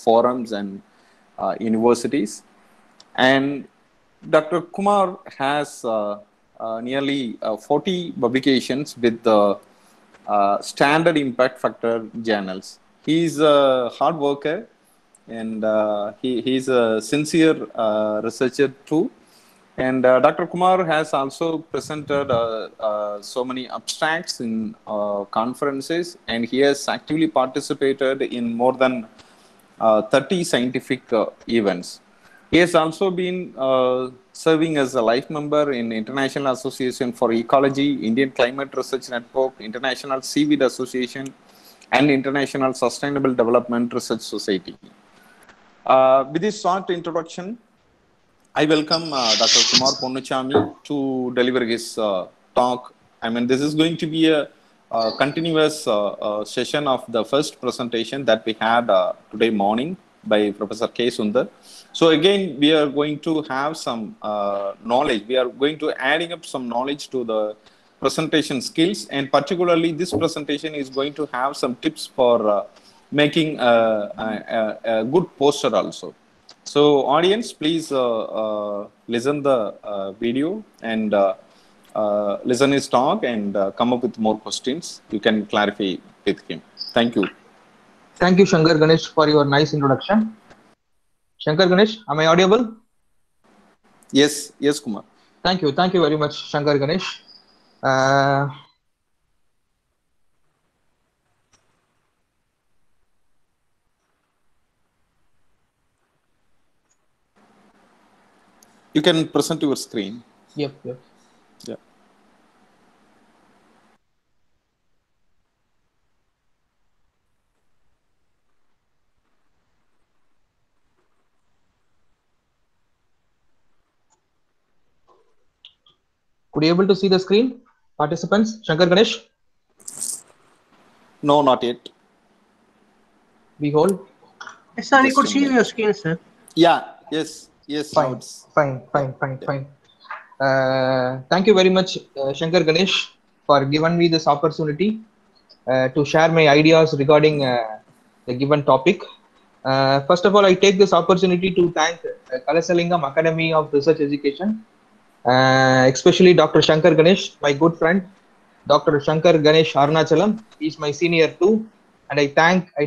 forums and universities. And Dr. Kumar has nearly 40 publications with the standard impact factor journals. He's a hard worker, and he's a sincere researcher too. And Dr. Kumar has also presented so many abstracts in conferences, and he has actively participated in more than 30 scientific events. He has also been serving as a life member in International Association for Ecology, Indian Climate Research Network, International Seaweed Association, and International Sustainable Development Research Society. With this short introduction, I welcome Dr. Kumar Ponnuchami to deliver his talk. I mean, this is going to be a continuous session of the first presentation that we had today morning by Professor K. Sundar. So again, we are going to have some knowledge. We are going to adding up some knowledge to the presentation skills, and particularly this presentation is going to have some tips for making a good poster also. So audience, please listen the video and listen his talk and come up with more questions. You can clarify with him. Thank you. Thank you, Shankar Ganesh, for your nice introduction. Shankar Ganesh, am I audible? Yes, yes, Kumar. Thank you very much, Shankar Ganesh. You can present your screen. Yep. Yeah. Could you able to see the screen, participants? Shankar Ganesh? No, not yet. We hold. Yes, sir, we could see your screen, sir. Yeah, yes. Fine. Thank you very much, Shankar Ganesh, for giving me this opportunity to share my ideas regarding the given topic. First of all, I take this opportunity to thank Kalasalingam Academy of Research Education, especially Dr. Shankar Ganesh, my good friend, Dr. Shankar Ganesh Arunachalam. He is my senior too. And I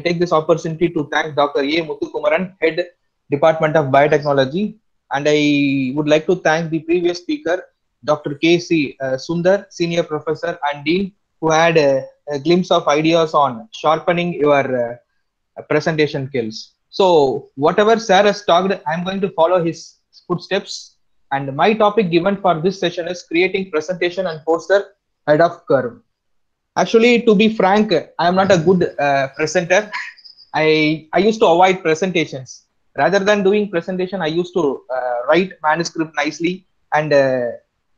take this opportunity to thank Dr. A. Muthukumaran, Head Department of Biotechnology. And I would like to thank the previous speaker, Dr. K.C. Sundar, Senior Professor and Dean, who had a glimpse of ideas on sharpening your presentation skills. So whatever sir has talked, I'm going to follow his footsteps. And my topic given for this session is creating presentation and poster ahead of curve. Actually, to be frank, I am not a good presenter. I used to avoid presentations. Rather than doing presentation, I used to write manuscript nicely, and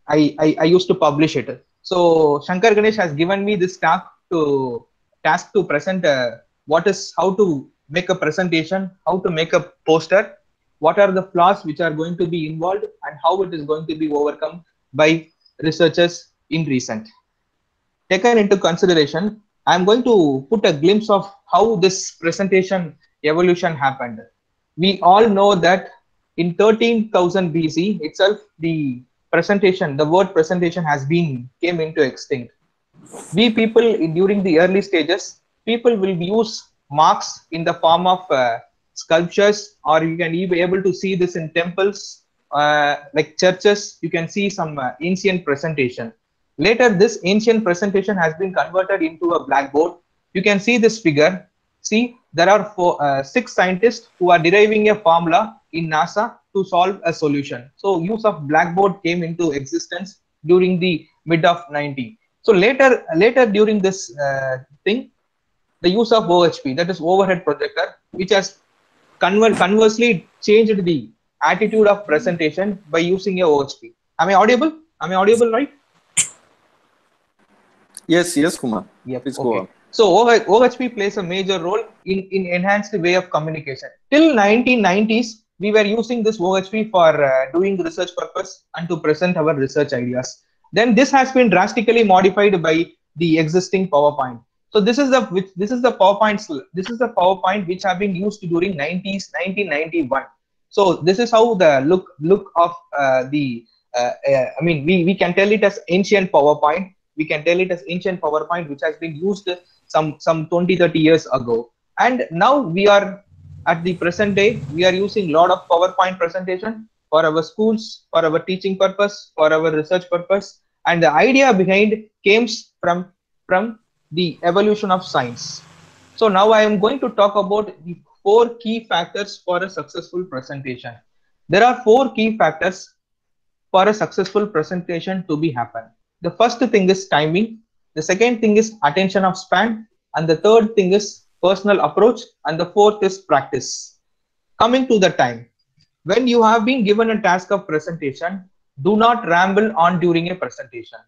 I used to publish it. So Shankar Ganesh has given me this task to present how to make a presentation, how to make a poster, what are the flaws which are going to be involved, and how it is going to be overcome by researchers in recent. Taken into consideration, I am going to put a glimpse of how this presentation evolution happened. We all know that in 13,000 BC itself, the word presentation came into extinct. We people during the early stages, people will use marks in the form of sculptures, or you can be able to see this in temples, like churches. You can see some ancient presentation. Later, this ancient presentation has been converted into a blackboard. You can see this figure. See, there are 6 scientists who are deriving a formula in NASA to solve a solution. So use of blackboard came into existence during the mid of 90s. So later during this thing, the use of OHP, that is overhead projector, which has conversely changed the attitude of presentation by using a OHP. Am I audible? Right? Yes, Kumar. Yep. Please go on. So OHP plays a major role in enhanced way of communication. Till 1990s, we were using this OHP for doing research purpose and to present our research ideas. Then this has been drastically modified by the existing PowerPoint. So this is the PowerPoint. This is the PowerPoint which have been used during 1991. So this is how the look of I mean, we can tell it as ancient PowerPoint. We can tell it as ancient PowerPoint, which has been used some 20-30 years ago. And now we are at the present day. We are using a lot of PowerPoint presentation for our schools, for our teaching purpose, for our research purpose. And the idea behind came from the evolution of science. So now I am going to talk about the 4 key factors for a successful presentation. There are 4 key factors for a successful presentation to be happen. The first thing is timing. The second thing is attention of span. And the third thing is personal approach. And the fourth is practice. Coming to the time. When you have been given a task of presentation, do not ramble on during a presentation.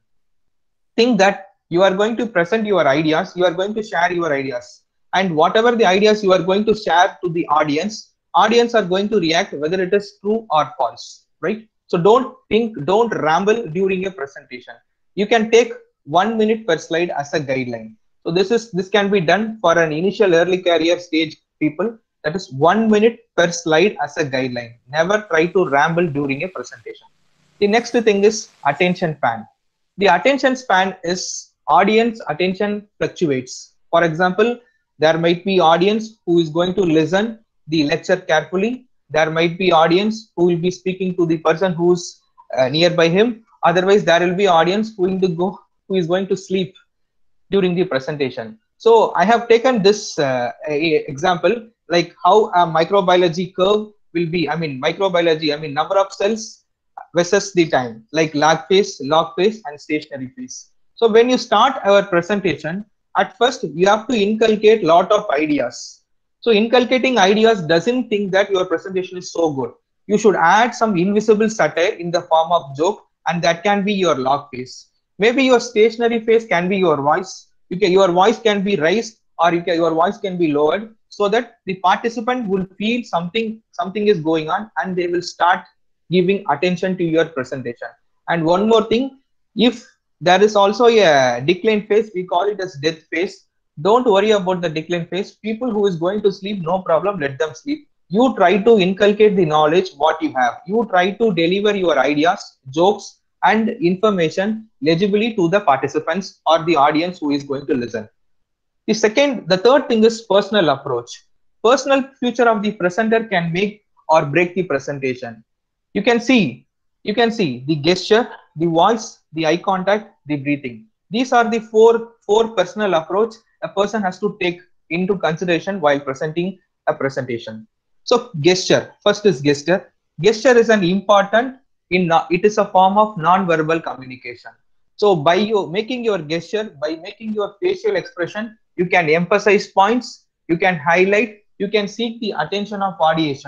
Think that you are going to present your ideas, you are going to share your ideas, and whatever the ideas you are going to share to the audience are going to react whether it is true or false, right? So don't ramble during a presentation. You can take 1 minute per slide as a guideline. So this can be done for an initial early career stage people. That is 1 minute per slide as a guideline. Never try to ramble during a presentation. The next thing is attention span. The attention span is audience attention fluctuates. For example, there might be audience who is going to listen the lecture carefully. There might be audience who will be speaking to the person who's nearby him. Otherwise, there will be audience who is going to sleep during the presentation. So I have taken this example, like how a microbiology curve will be. I mean, number of cells versus the time, like log phase, and stationary phase. So when you start our presentation, at first you have to inculcate lot of ideas. So inculcating ideas doesn't think that your presentation is so good. You should add some invisible satire in the form of joke, and that can be your log phase. Maybe your stationary phase can be your voice. Your voice can be raised, or your voice can be lowered, so that the participant will feel something is going on, and they will start giving attention to your presentation. And one more thing, if there is also a decline phase, we call it as death phase. Don't worry about the decline phase. People who is going to sleep, no problem, let them sleep. You try to inculcate the knowledge what you have. You try to deliver your ideas, jokes, and information legibly to the participants or the audience who is going to listen. The third thing is personal approach. Personal feature of the presenter can make or break the presentation. You can see the gesture, the voice, the eye contact, the breathing. These are the four personal approach a person has to take into consideration while presenting a presentation. So gesture, first is gesture. Gesture is an important it is a form of non-verbal communication. So by you making your gesture, by making your facial expression, you can emphasize points, you can highlight, you can seek the attention of audience.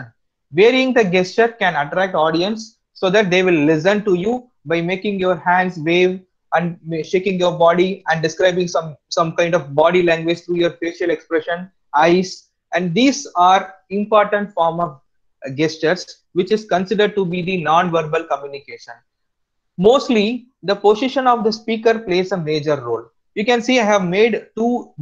Varying the gesture can attract audience so that they will listen to you by making your hands wave and shaking your body and describing some kind of body language through your facial expression, eyes, and these are important form of gestures which is considered to be the non-verbal communication. Mostly the position of the speaker plays a major role. You can see I have made two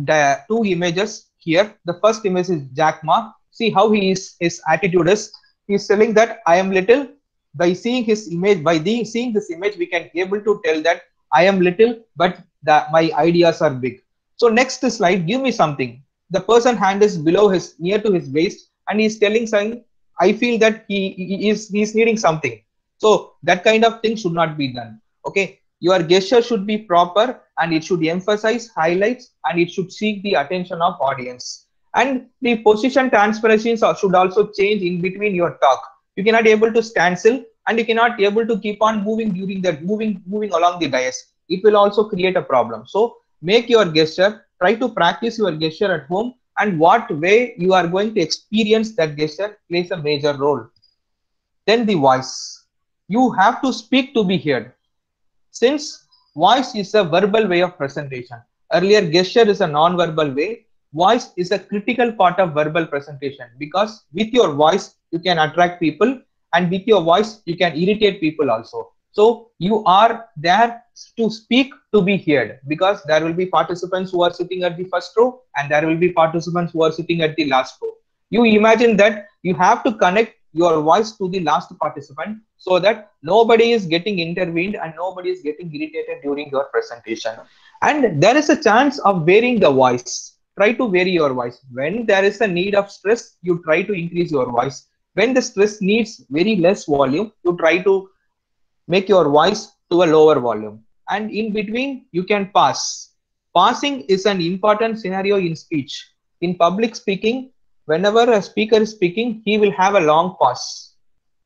images here. The first image is Jack Ma. See how his attitude is. He's telling that I am little. By seeing his image, seeing this image, we can be able to tell that I am little, but my ideas are big. So next slide, give me something. The person hand is near to his waist, and he's telling something. I feel that he's needing something. So that kind of thing should not be done. Okay, your gesture should be proper, and it should emphasize, highlights, and it should seek the attention of audience. And the position transparency should also change in between your talk. You cannot be able to stand still, and you cannot be able to keep on moving during that moving along the dais. It will also create a problem. So make your gesture, try to practice your gesture at home, and what way you are going to experience that gesture plays a major role. Then the voice. You have to speak to be heard. Since voice is a verbal way of presentation, earlier gesture is a non-verbal way, voice is a critical part of verbal presentation, because with your voice you can attract people, and with your voice you can irritate people also. So you are there to speak to be heard, because there will be participants who are sitting at the first row and there will be participants who are sitting at the last row. You imagine that you have to connect your voice to the last participant so that nobody is getting intervened and nobody is getting irritated during your presentation. And there is a chance of varying the voice. Try to vary your voice. When there is a need of stress, you try to increase your voice. When the stress needs very less volume, you try to make your voice to a lower volume. And in between, you can pass. Passing is an important scenario in speech. In public speaking, whenever a speaker is speaking, he will have a long pause.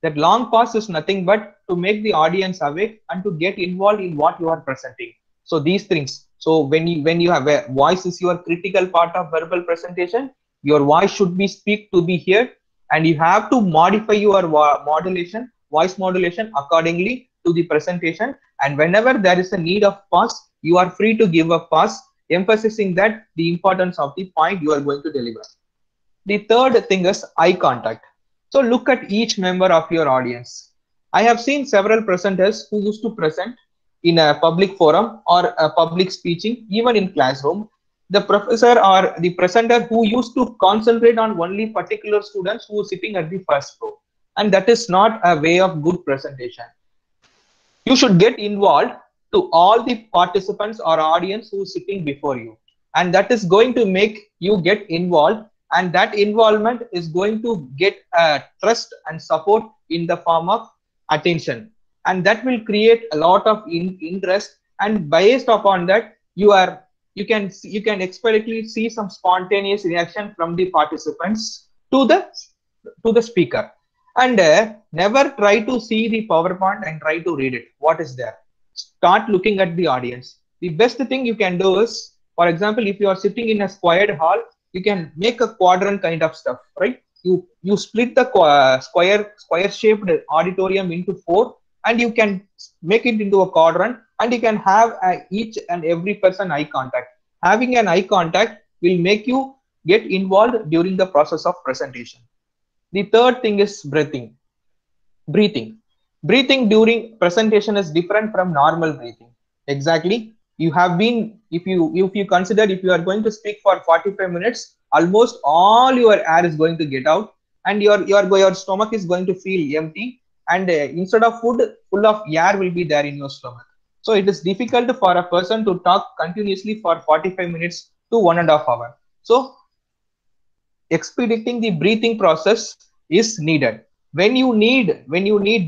That long pause is nothing but to make the audience awake and to get involved in what you are presenting. So these things. So when you have a voice is your critical part of verbal presentation, your voice should be speak to be heard, and you have to modify your modulation, voice modulation accordingly to the presentation. And whenever there is a need of pause, you are free to give a pause, emphasizing that the importance of the point you are going to deliver. The third thing is eye contact. So look at each member of your audience. I have seen several presenters who used to present in a public forum or a public speaking, even in classroom. The professor or the presenter who used to concentrate on only particular students who are sitting at the first row. And that is not a way of good presentation. You should get involved to all the participants or audience who is sitting before you. And that is going to make you get involved, and that involvement is going to get trust and support in the form of attention. And that will create a lot of interest, and based upon that, you can expectedly see some spontaneous reaction from the participants to the speaker. And never try to see the PowerPoint and try to read it. What is there? Start looking at the audience. The best thing you can do is, for example, if you are sitting in a squared hall, you can make a quadrant kind of stuff, right? You split the square shaped auditorium into 4, and you can make it into a quadrant, and you can have each and every person eye contact. Having an eye contact will make you get involved during the process of presentation. The third thing is breathing. Breathing during presentation is different from normal breathing. Exactly. You have been, if you consider, if you are going to speak for 45 minutes, almost all your air is going to get out, and your stomach is going to feel empty, and instead of food, full of air will be there in your stomach. So it is difficult for a person to talk continuously for 45 minutes to 1.5 hours. So expediting the breathing process is needed. When you need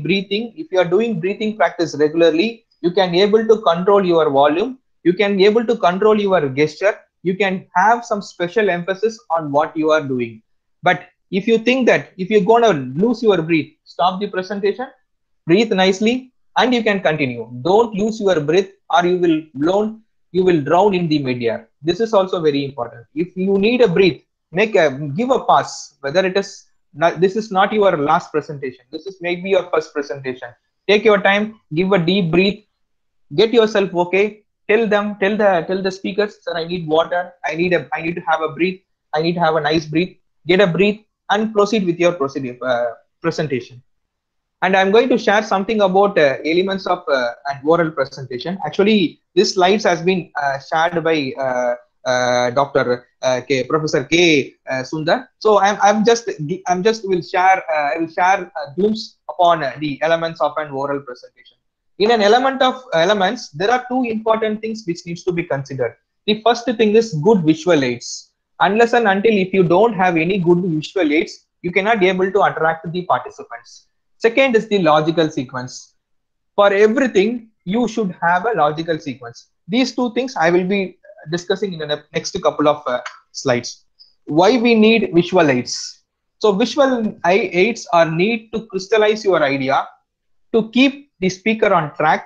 breathing, if you are doing breathing practice regularly, you can able to control your volume, you can be able to control your gesture, you can have some special emphasis on what you are doing. But if you think that if you're going to lose your breath, stop the presentation, breathe nicely, and you can continue. Don't lose your breath, or you will drown in the mid-air. This is also very important. If you need a breath, give a pass. Whether it is not, this is not your last presentation, this is maybe your first presentation. Take your time, give a deep breath, get yourself okay. Tell the speakers, sir, I need water, I need to have a breath, I need to have a nice breath. Get a breath and proceed with your presentation. And I'm going to share something about elements of an oral presentation. Actually, this slides has been shared by Professor K. Sundar. So I will share a glimpse upon the elements of an oral presentation. In an elements, there are two important things which needs to be considered. The first thing is good visual aids. Unless and until if you don't have any good visual aids, you cannot be able to attract the participants. Second is the logical sequence. For everything, you should have a logical sequence. These two things I will be discussing in the next couple of slides. Why we need visual aids? So visual aids are need to crystallize your idea, to keep the speaker on track,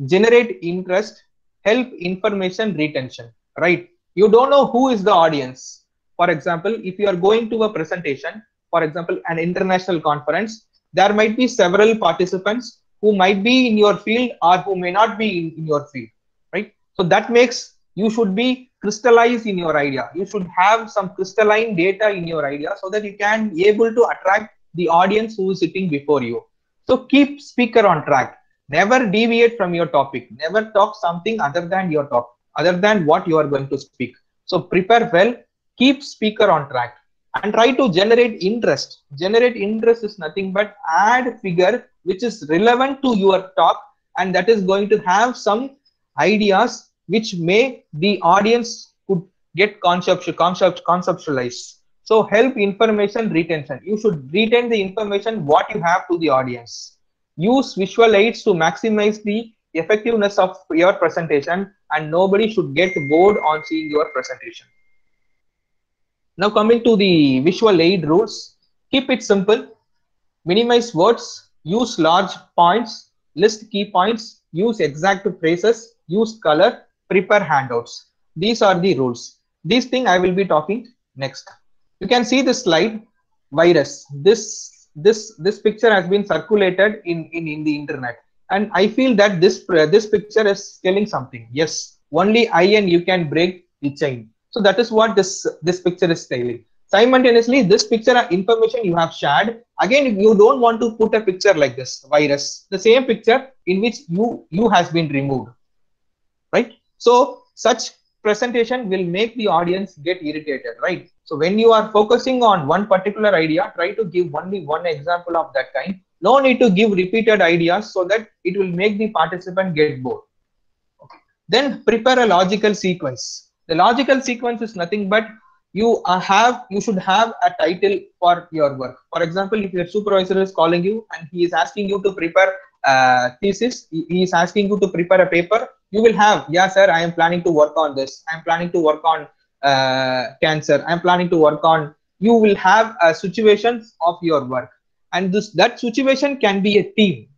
generate interest, help information retention, right? You don't know who is the audience. For example, if you are going to a presentation, for example, an international conference, there might be several participants who might be in your field or who may not be in your field, right? So that makes you should be crystallized in your idea. You should have some crystalline data in your idea so that you can be able to attract the audience who is sitting before you. So keep speaker on track. Never deviate from your topic. Never talk something other than your topic, other than what you are going to speak. So prepare well, keep speaker on track, and try to generate interest. Generate interest is nothing but add figure which is relevant to your talk, and that is going to have some ideas which may the audience could get conceptualized. So help information retention. You should retain the information what you have to the audience. Use visual aids to maximize the effectiveness of your presentation, and nobody should get bored on seeing your presentation. Now coming to the visual aid rules, keep it simple, minimize words, use large points, list key points, use exact phrases, use color, prepare handouts. These are the rules. These things I will be talking next. You can see this slide, virus. This picture has been circulated in the internet, and I feel that this picture is telling something. Yes, only I and you can break the chain. So that is what this picture is telling. Simultaneously, this picture information you have shared, again you don't want to put a picture like this virus, the same picture in which you has been removed, right? So such presentation will make the audience get irritated, right? So when you are focusing on one particular idea, try to give only one example of that kind. No need to give repeated ideas so that it will make the participant get bored. Okay. Then prepare a logical sequence. The logical sequence is nothing but you should have a title for your work. For example, if your supervisor is calling you and he is asking you to prepare a thesis, he is asking you to prepare a paper, you will have, yeah sir, I am planning to work on this, I am planning to work on cancer, I am planning to work on, you will have a situation of your work, and that situation can be a theme.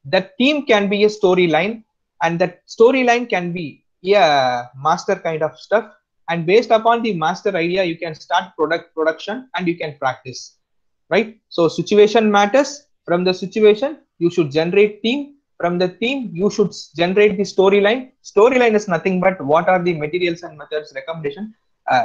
That theme can be a storyline, and that storyline can be a master kind of stuff, and based upon the master idea you can start production and you can practice, right? So situation matters. From the situation you should generate theme. From the theme you should generate the storyline. Storyline is nothing but what are the materials and methods recommendation,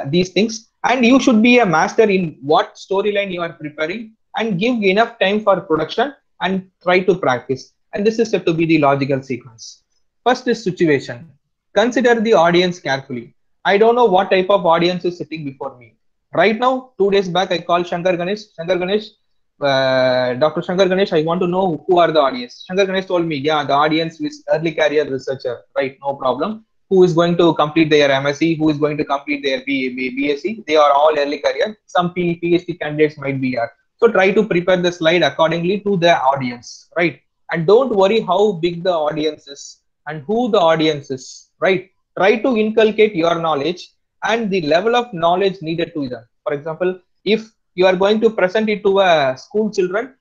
these things, and you should be a master in what storyline you are preparing, and give enough time for production and try to practice. And this is said to be the logical sequence. First is situation. Consider the audience carefully. I don't know what type of audience is sitting before me. Right now, 2 days back, I called Shankar Ganesh. Shankar Ganesh, Dr. Shankar Ganesh, I want to know who are the audience. Shankar Ganesh told me, yeah, the audience is early career researcher. Right, no problem. Who is going to complete their MSc, who is going to complete their BSc. They are all early career. Some PhD candidates might be here. So try to prepare the slide accordingly to the audience, right? And don't worry how big the audience is and who the audience is, right? Try to inculcate your knowledge and the level of knowledge needed to them. For example, if you are going to present it to a school children,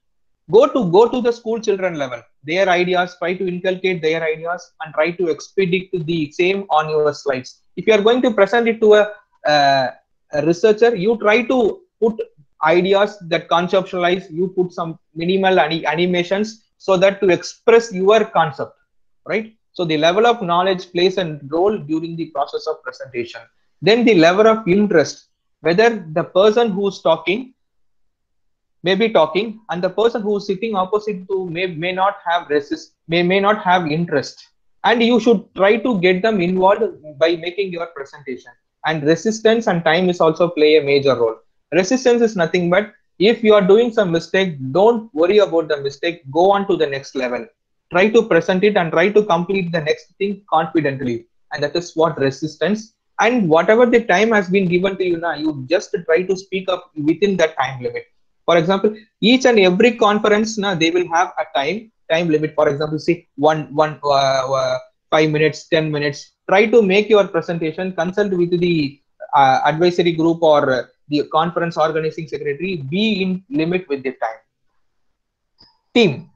go to the school children level, their ideas, try to inculcate their ideas and try to expedite the same on your slides. If you are going to present it to a researcher, you try to put ideas that conceptualize, you put some minimal animations so that to express your concept, right? So the level of knowledge plays a role during the process of presentation. Then the level of interest, whether the person who's talking may be talking and the person who's sitting opposite to may not have may not have interest, and you should try to get them involved by making your presentation. And resistance and time is also play a major role. Resistance is nothing but if you are doing some mistake, don't worry about the mistake, go on to the next level. Try to present it and try to complete the next thing confidently, and that is what resistance. And whatever the time has been given to you now, you just try to speak up within that time limit. For example, each and every conference now they will have a time limit. For example, see 5 minutes, 10 minutes. Try to make your presentation, consult with the advisory group or the conference organizing secretary, be in limit with the time. Team.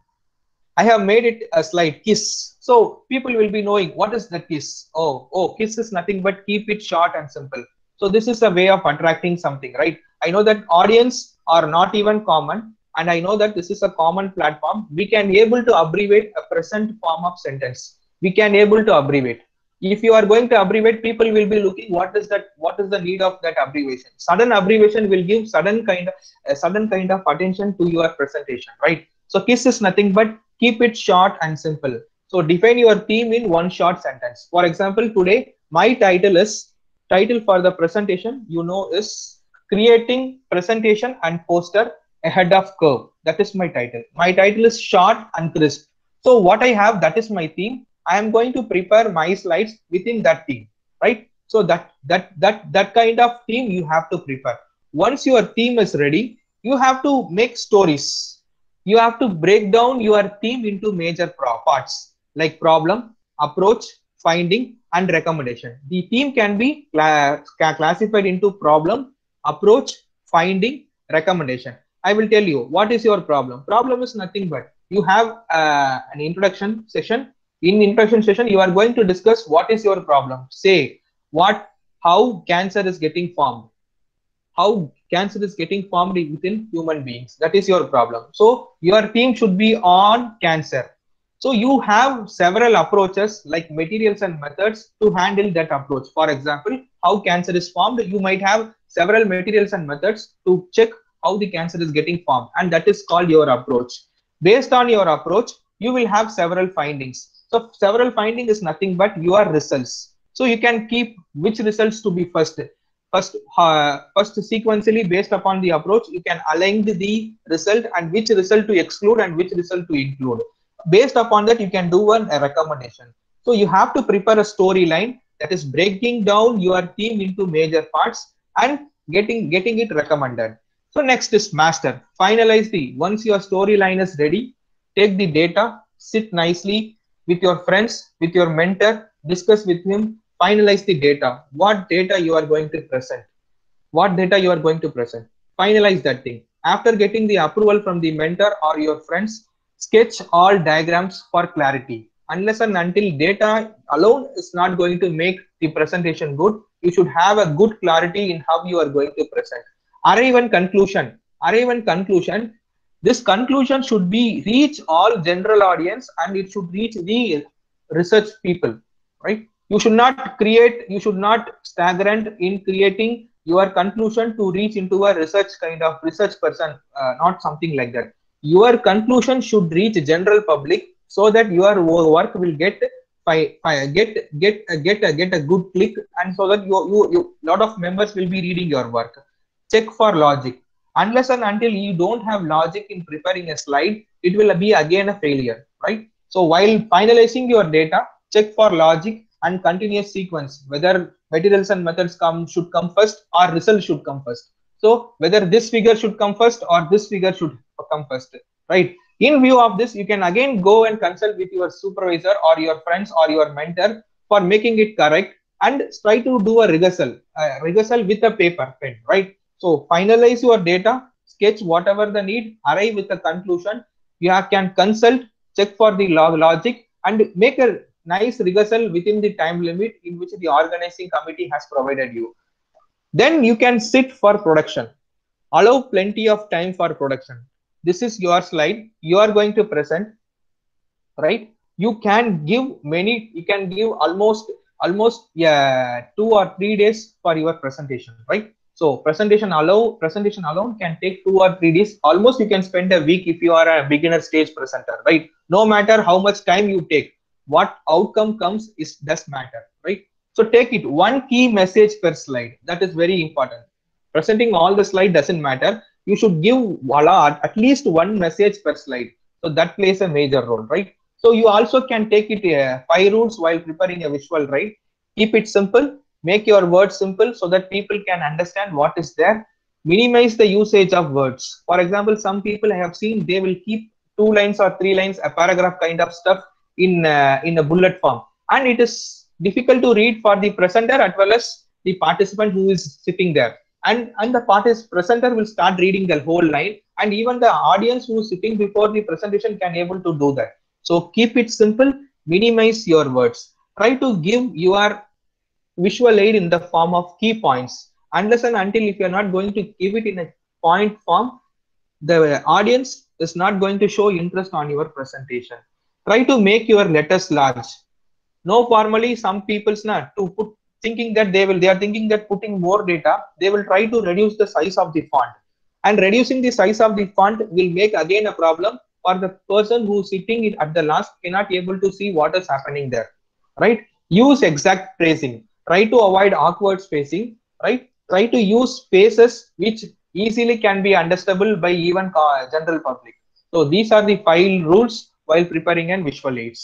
I have made it a slide KISS. So people will be knowing what is the KISS. Oh, KISS is nothing but keep it short and simple. So this is a way of attracting something, right? I know that audience are not even common, and I know that this is a common platform. We can able to abbreviate a present form of sentence. We can able to abbreviate. If you are going to abbreviate, people will be looking what is the need of that abbreviation. Sudden abbreviation will give sudden kind of attention to your presentation, right? So KISS is nothing but keep it short and simple. So define your theme in one short sentence. For example, today my title for the presentation, is creating presentation and poster ahead of curve. That is my title. My title is short and crisp. So what I have, that is my theme. I am going to prepare my slides within that theme, right? So that kind of theme you have to prepare. Once your theme is ready, you have to make stories. You have to break down your theme into major parts like problem, approach, finding, and recommendation. The theme can be classified into problem, approach, finding, recommendation. I will tell you what is your problem. Problem is nothing but you have an introduction session. In introduction session, you are going to discuss what is your problem. Say how cancer is getting formed. How cancer is getting formed within human beings. That is your problem. So your theme should be on cancer. So you have several approaches like materials and methods to handle that approach. For example, how cancer is formed, you might have several materials and methods to check how the cancer is getting formed, and that is called your approach. Based on your approach, you will have several findings. So several findings is nothing but your results. So you can keep which results to be first sequentially based upon the approach. You can align the result and which result to exclude and which result to include. Based upon that, you can do a recommendation. So you have to prepare a storyline, that is breaking down your theme into major parts and getting it recommended. So next is master. Finalize once your storyline is ready, take the data, sit nicely with your friends, with your mentor, discuss with him, finalize the data. What data you are going to present? Finalize that thing. After getting the approval from the mentor or your friends, sketch all diagrams for clarity. Unless and until data alone is not going to make the presentation good, you should have a good clarity in how you are going to present. Arrive and conclusion. This conclusion should be reach all general audience and it should reach the research people, right? You should not stagnant in creating your conclusion to reach into a research person, not something like that. Your conclusion should reach general public so that your work will get a good click, and so that you lot of members will be reading your work. Check for logic. Unless and until you don't have logic in preparing a slide, it will be again a failure, right? So while finalizing your data, check for logic and continuous sequence, whether materials and methods should come first or result should come first. So whether this figure should come first or this figure should come first, right? In view of this, you can again go and consult with your supervisor or your friends or your mentor for making it correct, and try to do a rehearsal with a paper pen, right? So finalize your data, sketch whatever the need, arrive with a conclusion. You can consult, check for the logic, and make a nice rehearsal within the time limit in which the organizing committee has provided you. Then you can sit for production. Allow plenty of time for production. This is your slide you are going to present, right? You can give almost 2 or 3 days for your presentation, right? So presentation alone can take 2 or 3 days. Almost you can spend a week if you are a beginner stage presenter, right? No matter how much time you take, what outcome comes does matter, right? So take it one key message per slide. That is very important. Presenting all the slide doesn't matter. You should give at least one message per slide. So that plays a major role, right? So you also can take it 5 rules while preparing a visual, right? Keep it simple. Make your words simple so that people can understand what is there. Minimize the usage of words. For example, some people I have seen, they will keep 2 lines or 3 lines, a paragraph kind of stuff in a bullet form, and it is difficult to read for the presenter as well as the participant who is sitting there. And the presenter will start reading the whole line, and even the audience who is sitting before the presentation can able to do that. So keep it simple, minimize your words. Try to give your visual aid in the form of key points. Unless and until if you are not going to give it in a point form, the audience is not going to show interest on your presentation. Try to make your letters large. No, formally some people's thinking that they are thinking that putting more data, they will try to reduce the size of the font, and reducing the size of the font will make again a problem or the person who's sitting at the last cannot able to see what is happening there, right? Use exact tracing. Try to avoid awkward spacing, right? Try to use spaces which easily can be understandable by even general public. So these are the 5 rules while preparing an visual aids.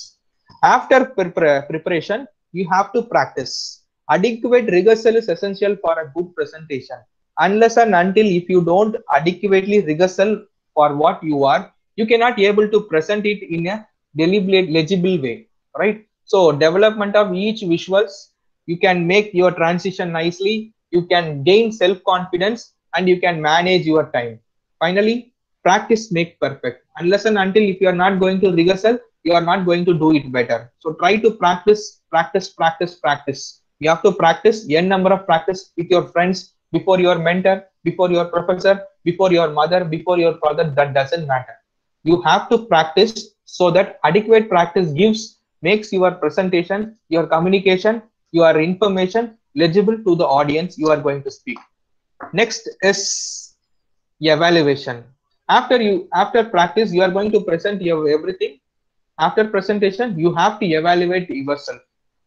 After preparation, you have to practice. Adequate rehearsal is essential for a good presentation. Unless and until if you don't adequately rehearsal for what you are, you cannot able to present it in a deliberate, legible way, right? So development of each visuals, you can make your transition nicely, you can gain self-confidence, and you can manage your time. Finally, practice make perfect. Unless and until if you are not going to rehearsal, you are not going to do it better. So try to practice, practice, practice, practice. You have to practice n number of practice with your friends, before your mentor, before your professor, before your mother, before your father. That doesn't matter. You have to practice so that adequate practice makes your presentation, your communication, your information legible to the audience you are going to speak. Next is evaluation. After practice, you are going to present your everything. After presentation, you have to evaluate yourself.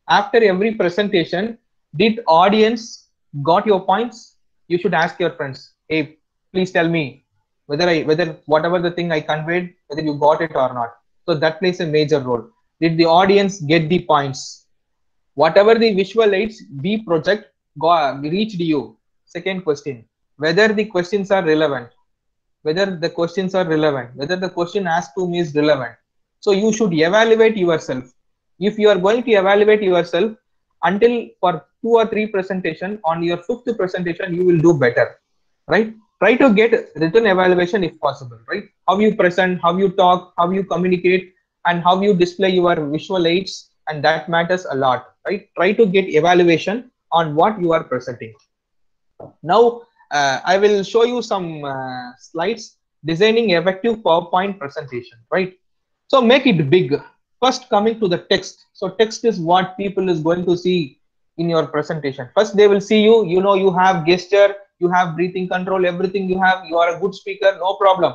After every presentation, did audience got your points? You should ask your friends, hey, please tell me whether whatever the thing I conveyed, whether you got it or not. So that plays a major role. Did the audience get the points? Whatever the visual aids we project reached you. Second question, whether the questions are relevant, whether the question asked to me is relevant. So you should evaluate yourself. If you are going to evaluate yourself until for 2 or 3 presentation, on your 5th presentation you will do better, right? Try to get written evaluation if possible, right? How you present, how you talk, how you communicate, and how you display your visual aids, and that matters a lot, right? Try to get evaluation on what you are presenting. Now I will show you some slides designing effective PowerPoint presentation, right? So make it big. First, coming to the text. So text is what people is going to see in your presentation. First, they will see you, you have gesture, you have breathing control, everything you have, you are a good speaker, no problem.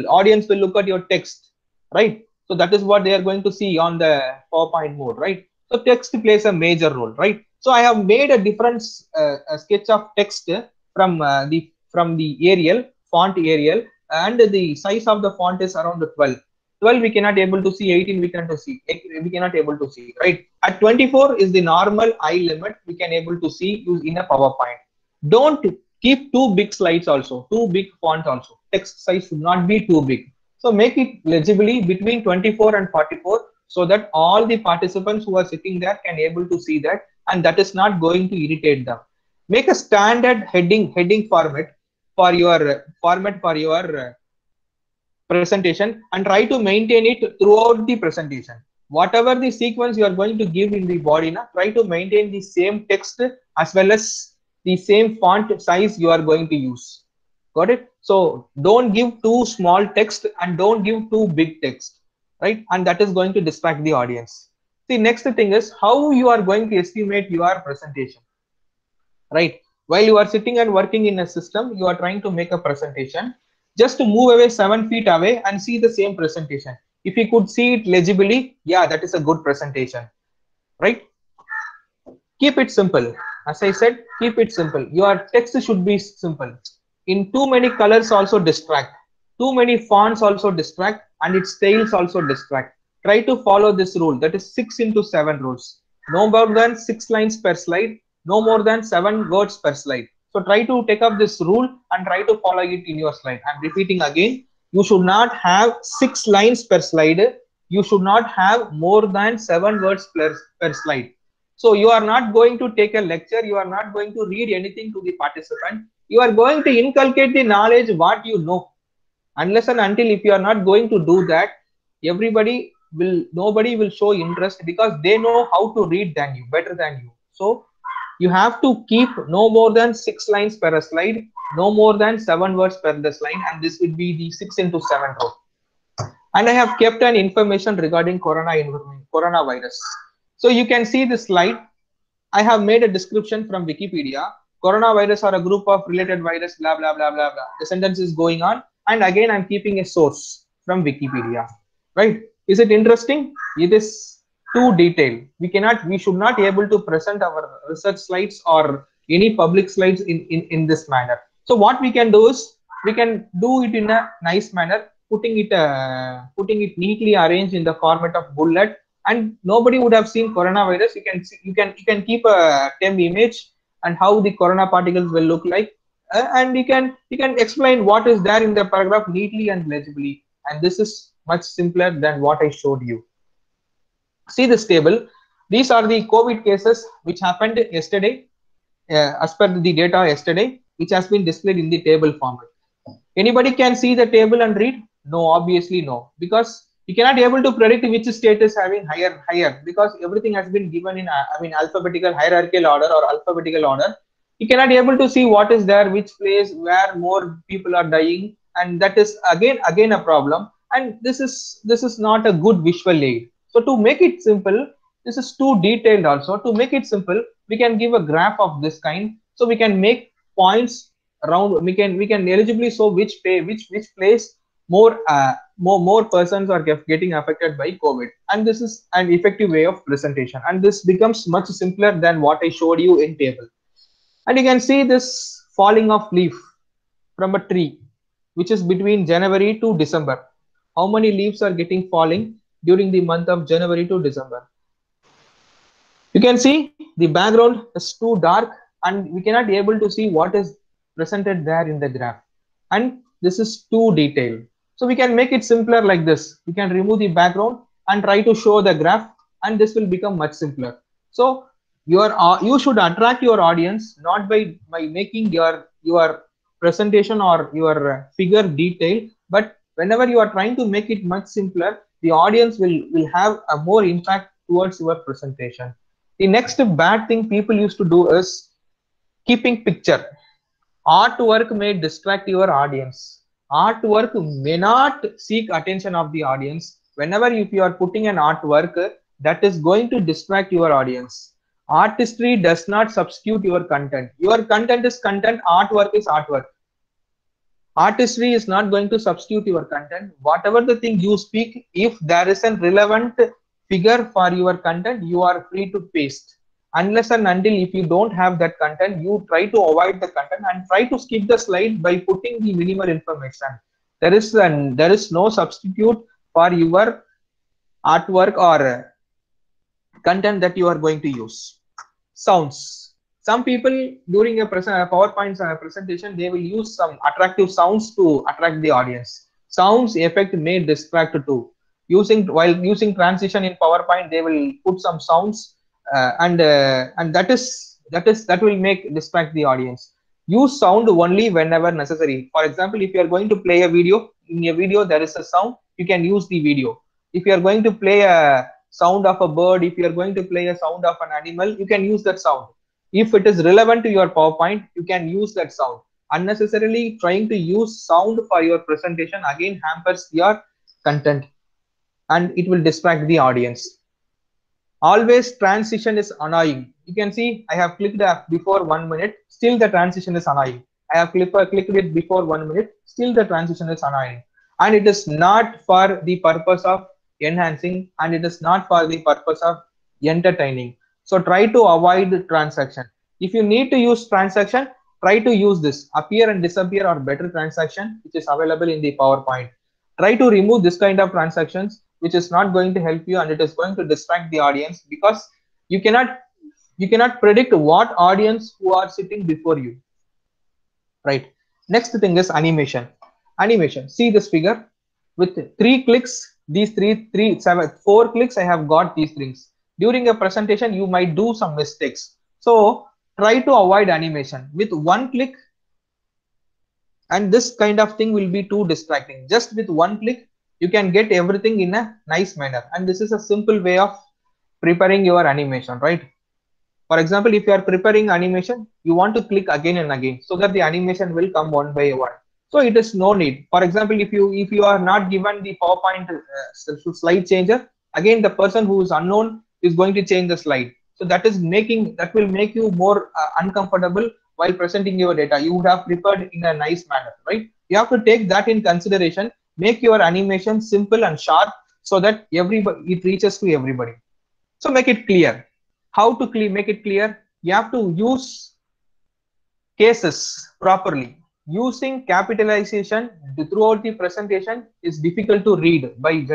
Audience will look at your text, right? So that is what they are going to see on the PowerPoint mode, right? So text plays a major role, right? So I have made a different sketch of text from the Arial, font Arial, and the size of the font is around the 12. 12 we cannot able to see, 18 we cannot able to see, right? At 24 is the normal eye limit we can able to see in a PowerPoint. Don't keep too big slides also, too big font also. Text size should not be too big. So make it legibly between 24 and 44 so that all the participants who are sitting there can able to see that, and that is not going to irritate them. Make a standard heading format for your presentation, and try to maintain it throughout the presentation. Whatever the sequence you are going to give in the body, try to maintain the same text as well as the same font size you are going to use. Got it? So don't give too small text and don't give too big text, right? And that is going to distract the audience. The next thing is how you are going to estimate your presentation, right? While you are sitting and working in a system, you are trying to make a presentation. Just to move away 7 feet away and see the same presentation. If you could see it legibly, yeah, that is a good presentation, right? Keep it simple. As I said, keep it simple. Your text should be simple. In too many colors also distract. Too many fonts also distract, and its styles also distract. Try to follow this rule. That is 6x7 rules. No more than 6 lines per slide. No more than 7 words per slide. So try to take up this rule and try to follow it in your slide. I'm repeating again. You should not have 6 lines per slide. You should not have more than 7 words per slide. So you are not going to take a lecture. You are not going to read anything to the participant. You are going to inculcate the knowledge what you know. Unless and until if you are not going to do that, nobody will show interest because they know how to read than you, better than you. So you have to keep no more than 6 lines per slide, no more than 7 words per the slide, and this will be the 6x7 rule. And I have kept an information regarding coronavirus. So you can see this slide. I have made a description from Wikipedia. Coronavirus are a group of related virus, blah, blah, blah, blah, blah. The sentence is going on. And again, I'm keeping a source. from Wikipedia, right? Is it interesting? It is too detailed. We should not be able to present our research slides or any public slides in this manner. So what we can do is we can do it in a nice manner, putting it neatly arranged in the format of bullet, and nobody would have seen coronavirus. You can keep a TEM image and how the corona particles will look like, and you can explain what is there in the paragraph neatly and legibly, and this is much simpler than what I showed you. See this table. These are the COVID cases which happened yesterday, as per the data yesterday, which has been displayed in the table format. Anybody can see the table and read? No, obviously no, because you cannot be able to predict which state is having higher, because everything has been given in alphabetical hierarchical order or alphabetical order. You cannot be able to see what is there, which place where more people are dying, and that is again a problem. And this is not a good visual aid. So to make it simple, this is too detailed also. To make it simple, we can give a graph of this kind, so we can make points around. We can eligibly show which place more persons are getting affected by COVID, and this is an effective way of presentation, and this becomes much simpler than what I showed you in table. And you can see this falling of leaf from a tree, which is between January to December. How many leaves are getting falling during the month of January to December? You can see the background is too dark, and we cannot be able to see what is presented there in the graph, and this is too detailed. So we can make it simpler like this. We can remove the background and try to show the graph, and this will become much simpler. So you should attract your audience not by making your presentation or your figure detailed, but whenever you are trying to make it much simpler, the audience will have a more impact towards your presentation. The next bad thing people used to do is keeping picture. Artwork may distract your audience. Artwork may not seek attention of the audience. Whenever if you are putting an artwork, that is going to distract your audience. Artistry does not substitute your content. Your content is content, artwork is artwork. Artistry is not going to substitute your content. Whatever the thing you speak, if there is a relevant figure for your content, you are free to paste. Unless and until if you don't have that content, you try to avoid the content and try to skip the slide by putting the minimal information. There is no substitute for your artwork or content that you are going to use. Sounds. Some people during a PowerPoint presentation, they will use some attractive sounds to attract the audience. Sounds effect may distract too. While using transition in PowerPoint, they will put some sounds, and that will distract the audience. Use sound only whenever necessary. For example, if you are going to play a video, in a video there is a sound, you can use the video. If you are going to play a sound of a bird, if you are going to play a sound of an animal, you can use that sound. If it is relevant to your PowerPoint, you can use that sound. Unnecessarily trying to use sound for your presentation again hampers your content, and it will distract the audience. Always transition is annoying. You can see I have clicked before 1 minute, still the transition is annoying. I have clicked it before 1 minute, still the transition is annoying. And it is not for the purpose of enhancing, and it is not for the purpose of entertaining. So try to avoid the transaction. If you need to use transaction, try to use this appear and disappear or better transaction, which is available in the PowerPoint. Try to remove this kind of transactions, which is not going to help you, and it is going to distract the audience, because you cannot predict what audience who are sitting before you, right? Next thing is animation. See this figure with 3 clicks, these 4 clicks, I have got these things. During a presentation, you might do some mistakes. So try to avoid animation with 1 click, and this kind of thing will be too distracting. Just with 1 click, you can get everything in a nice manner, and this is a simple way of preparing your animation, right? For example, if you are preparing animation, you want to click again and again so that the animation will come one by one. So it is no need. For example, if you are not given the PowerPoint slide changer, again the person who is unknown is going to change the slide. So that will make you more uncomfortable while presenting your data. You would have prepared in a nice manner, right? You have to take that in consideration make your animation simple and sharp so that everybody it reaches to everybody. So make it clear. How to make it clear? You have to use cases properly. Using capitalization throughout the presentation is difficult to read by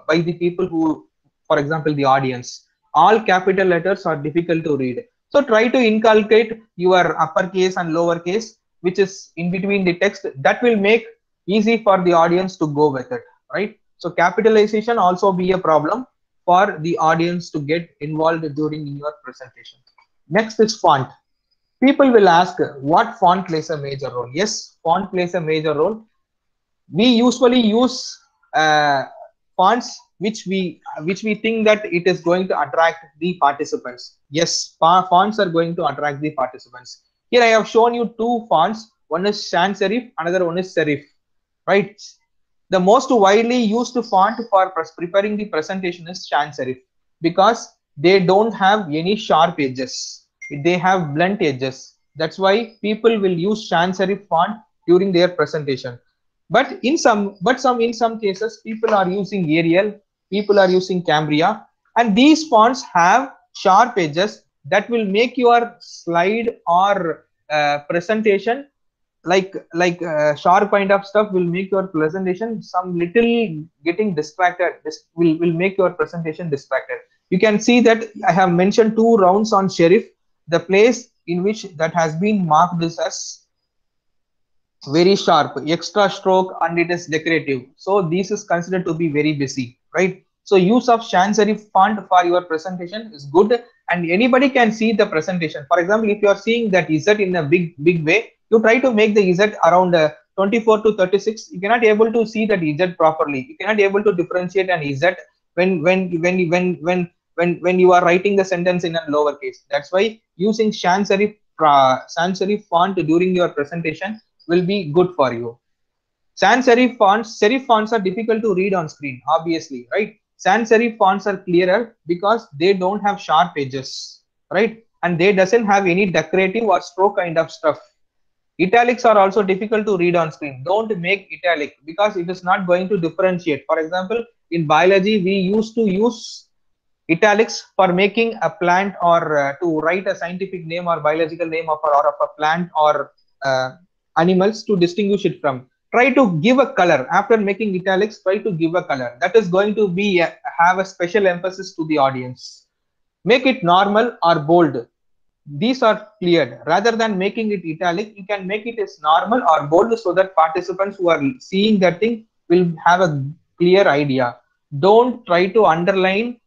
by the people who, for example, the audience. All capital letters are difficult to read. So try to inculcate your uppercase and lowercase, which is in between the text. That will make easy for the audience to go with it, right? So capitalization also be a problem for the audience to get involved during your presentation. Next is font. People will ask what font plays a major role. Yes, font plays a major role. We usually use fonts which we think that it is going to attract the participants. Yes, fonts are going to attract the participants. Here I have shown you two fonts. One is sans serif, another one is serif, right? The most widely used font for preparing the presentation is sans serif because they don't have any sharp edges. They have blunt edges. That's why people will use sans serif font during their presentation. But in some cases, people are using Arial, people are using Cambria, and these fonts have sharp edges that will make your slide or presentation like sharp kind of stuff will make your presentation some little getting distracted. This will make your presentation distracted. You can see that I have mentioned 2 rounds on serif. The place in which that has been marked this as very sharp, extra stroke, and it is decorative. So this is considered to be very busy, right? So use of sans serif font for your presentation is good, and anybody can see the presentation. For example, if you are seeing that Z in a big way, you try to make the Z around 24 to 36. You cannot able to see that Z properly. You cannot able to differentiate an Z when you are writing the sentence in a lowercase. That's why using sans serif font during your presentation will be good for you. Sans serif fonts are difficult to read on screen, obviously, right? Sans serif fonts are clearer because they don't have sharp edges, right? And they doesn't have any decorative or stroke kind of stuff. Italics are also difficult to read on screen. Don't make italic because it is not going to differentiate. For example, in biology, we used to use italics for making a plant or to write a scientific name or biological name of a plant or animals to distinguish it from. Try to give a color after making italics. Try to give a color that is going to be have a special emphasis to the audience. Make it normal or bold. These are cleared. Rather than making it italic, you can make it as normal or bold so that participants who are seeing that thing will have a clear idea. Don't try to underline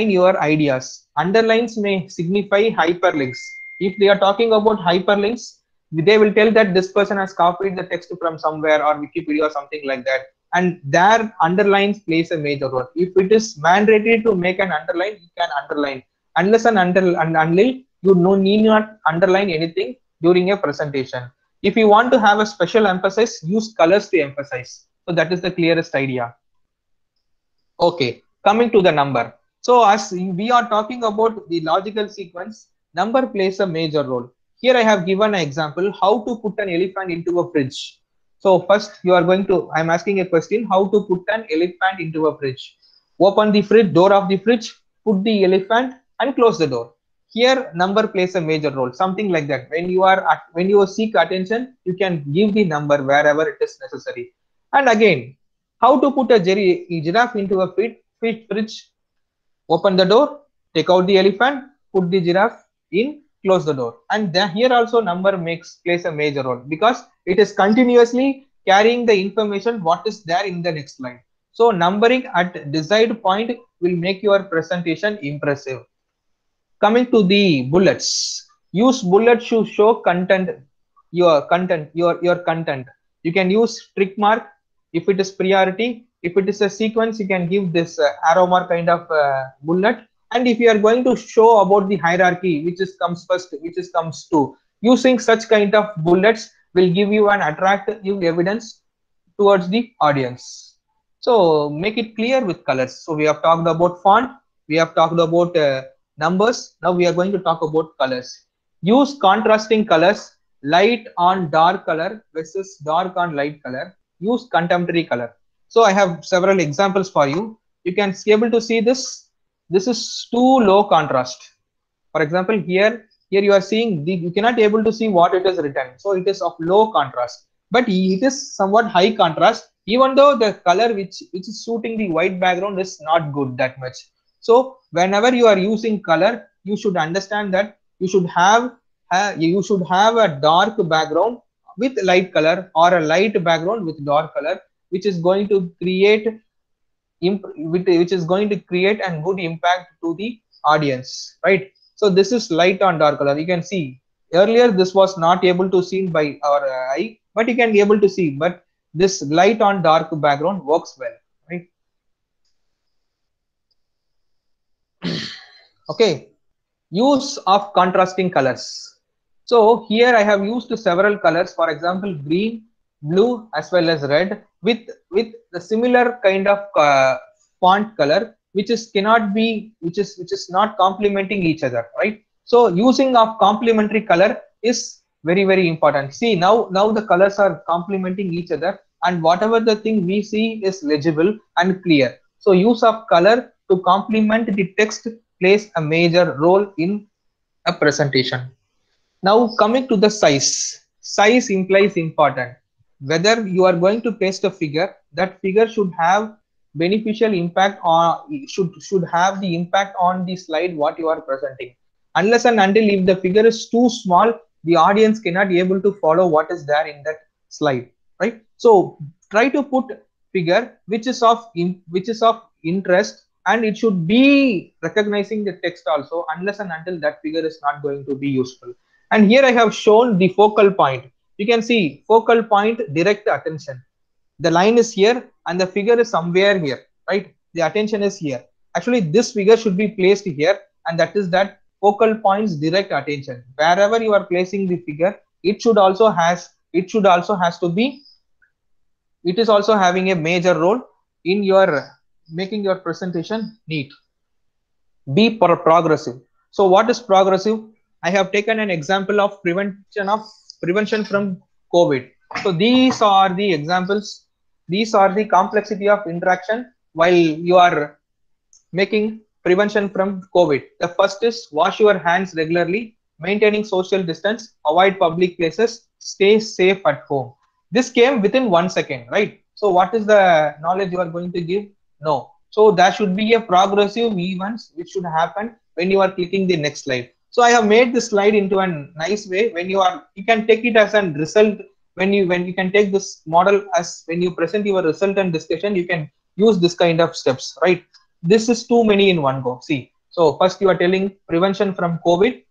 your ideas. Underlines may signify hyperlinks. If they are talking about hyperlinks, they will tell that this person has copied the text from somewhere or Wikipedia or something like that. And their underlines plays a major role. If it is mandatory to make an underline, you can underline. Unless and until you need not underline anything during a presentation. If you want to have a special emphasis, use colors to emphasize. So that is the clearest idea. Okay, coming to the number. So as we are talking about the logical sequence, number plays a major role. Here I have given an example how to put an elephant into a fridge. So first I'm asking a question, how to put an elephant into a fridge. Open the door of the fridge, put the elephant and close the door. Here number plays a major role, something like that. When you seek attention, you can give the number wherever it is necessary. And again, how to put a giraffe into a fridge. Open the door, take out the elephant, put the giraffe in, close the door. And here also number plays a major role because it is continuously carrying the information what is there in the next line. So numbering at desired point will make your presentation impressive. Coming to the bullets, use bullets to show your content. You can use trick mark if it is priority. If it is a sequence, you can give this arrow mark kind of bullet. And if you are going to show about the hierarchy, which is comes first, which is comes to, using such kind of bullets will give you an attractive evidence towards the audience. So make it clear with colors. So we have talked about font, we have talked about numbers. Now we are going to talk about colors. Use contrasting colors, light on dark color versus dark on light color. use contemporary color. So I have several examples for you. You can be able to see this. This is too low contrast. For example, here you are seeing you cannot be able to see what it is written. So it is of low contrast, but it is somewhat high contrast, even though the color which is suiting the white background is not good that much. So whenever you are using color, you should understand that you should have a dark background with light color, or a light background with dark color, which is going to create a good impact to the audience, right? So this is light on dark color. You can see earlier this was not able to seen by our eye, but you can be able to see. But this light on dark background works well, right? Okay, use of contrasting colors. So here I have used several colors, for example, green, blue, as well as red, with the similar kind of font color, which is not complementing each other, right? So using of complementary color is very important. See, now the colors are complementing each other, and whatever the thing we see is legible and clear. So use of color to complement the text plays a major role in a presentation. Now coming to the size implies important. Whether you are going to paste a figure, that figure should have beneficial impact, or should have the impact on the slide what you are presenting. Unless and until if the figure is too small, the audience cannot be able to follow what is there in that slide, right? So try to put figure which is of interest, and it should be recognizing the text also. Unless and until that figure is not going to be useful. And here I have shown the focal point. You can see focal point, direct attention. The line is here and the figure is somewhere here, right? The attention is here. Actually, this figure should be placed here, and that is that focal point's direct attention. Wherever you are placing the figure, it is also having a major role in your making your presentation neat. Be progressive. So what is progressive? I have taken an example of prevention from COVID. So these are the examples. These are the complexity of interaction while you are making prevention from COVID. The first is wash your hands regularly, maintaining social distance, avoid public places, stay safe at home. This came within 1 second, right? So what is the knowledge you are going to give? No. So there should be a progressive events which should happen when you are clicking the next slide. So I have made this slide into a nice way. When you can take it as a result. When you can take this model as when you present your result and discussion, you can use this kind of steps, right? This is too many in one go. See, so first you are telling prevention from COVID,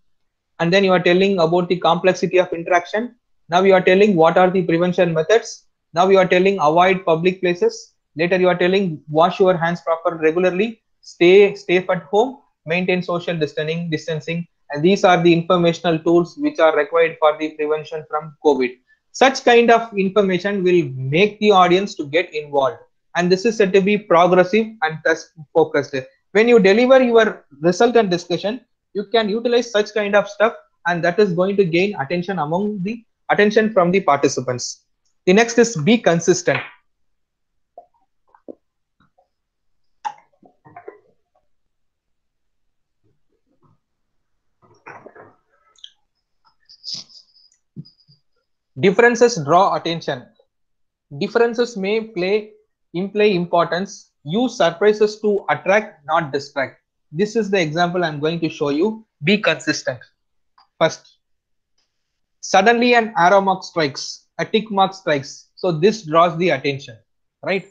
and then you are telling about the complexity of interaction. Now you are telling what are the prevention methods. Now you are telling avoid public places. Later you are telling wash your hands regularly, stay safe at home, maintain social distancing, and these are the informational tools which are required for the prevention from COVID. Such kind of information will make the audience to get involved, and this is said to be progressive and thus focused. When you deliver your result and discussion, you can utilize such kind of stuff, and that is going to gain attention from the participants. The next is be consistent. Differences draw attention. Differences may imply importance. Use surprises to attract, not distract. This is the example I'm going to show you. Be consistent. First, suddenly an arrow mark strikes, a tick mark strikes. So this draws the attention, right?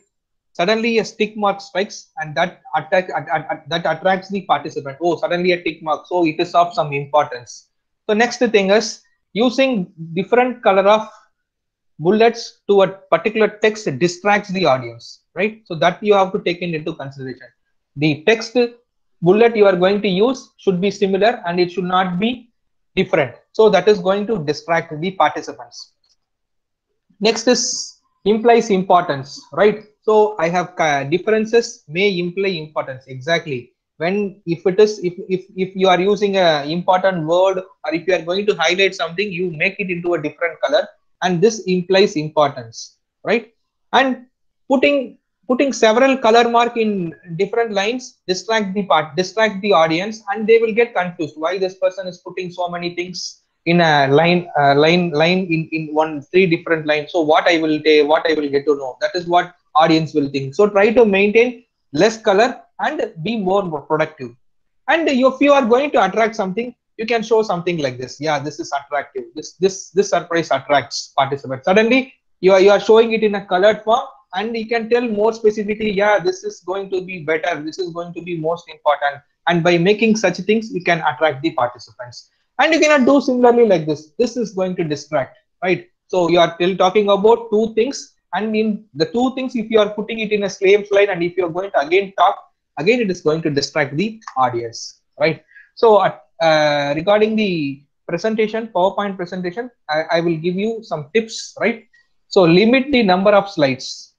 Suddenly a tick mark strikes, and that attracts the participant. Oh, suddenly a tick mark. So it is of some importance. So next thing is using different color of bullets to a particular text distracts the audience, right? So that you have to take into consideration. The text bullet you are going to use should be similar, and it should not be different. So that is going to distract the participants. Next is implies importance, right? So I have differences may imply importance. Exactly. When if you are using a important word, or if you are going to highlight something, you make it into a different color, and this implies importance, right? And putting several color mark in different lines distract the audience, and they will get confused why this person is putting so many things in a line in one three different lines. So what I will get to know, that is what audience will think. So try to maintain less color and be more productive. And if you are going to attract something, you can show something like this. Yeah, this is attractive. This surprise attracts participants. Suddenly you are showing it in a colored form, and you can tell more specifically, yeah, this is going to be better, this is going to be most important. And by making such things, you can attract the participants. And you cannot do similarly like this is going to distract, right? So you are still talking about two things, and in the two things, if you are putting it in a same slide, and if you are going to again talk again, it is going to distract the audience, right? So regarding the presentation, PowerPoint presentation, I will give you some tips, right? So limit the number of slides.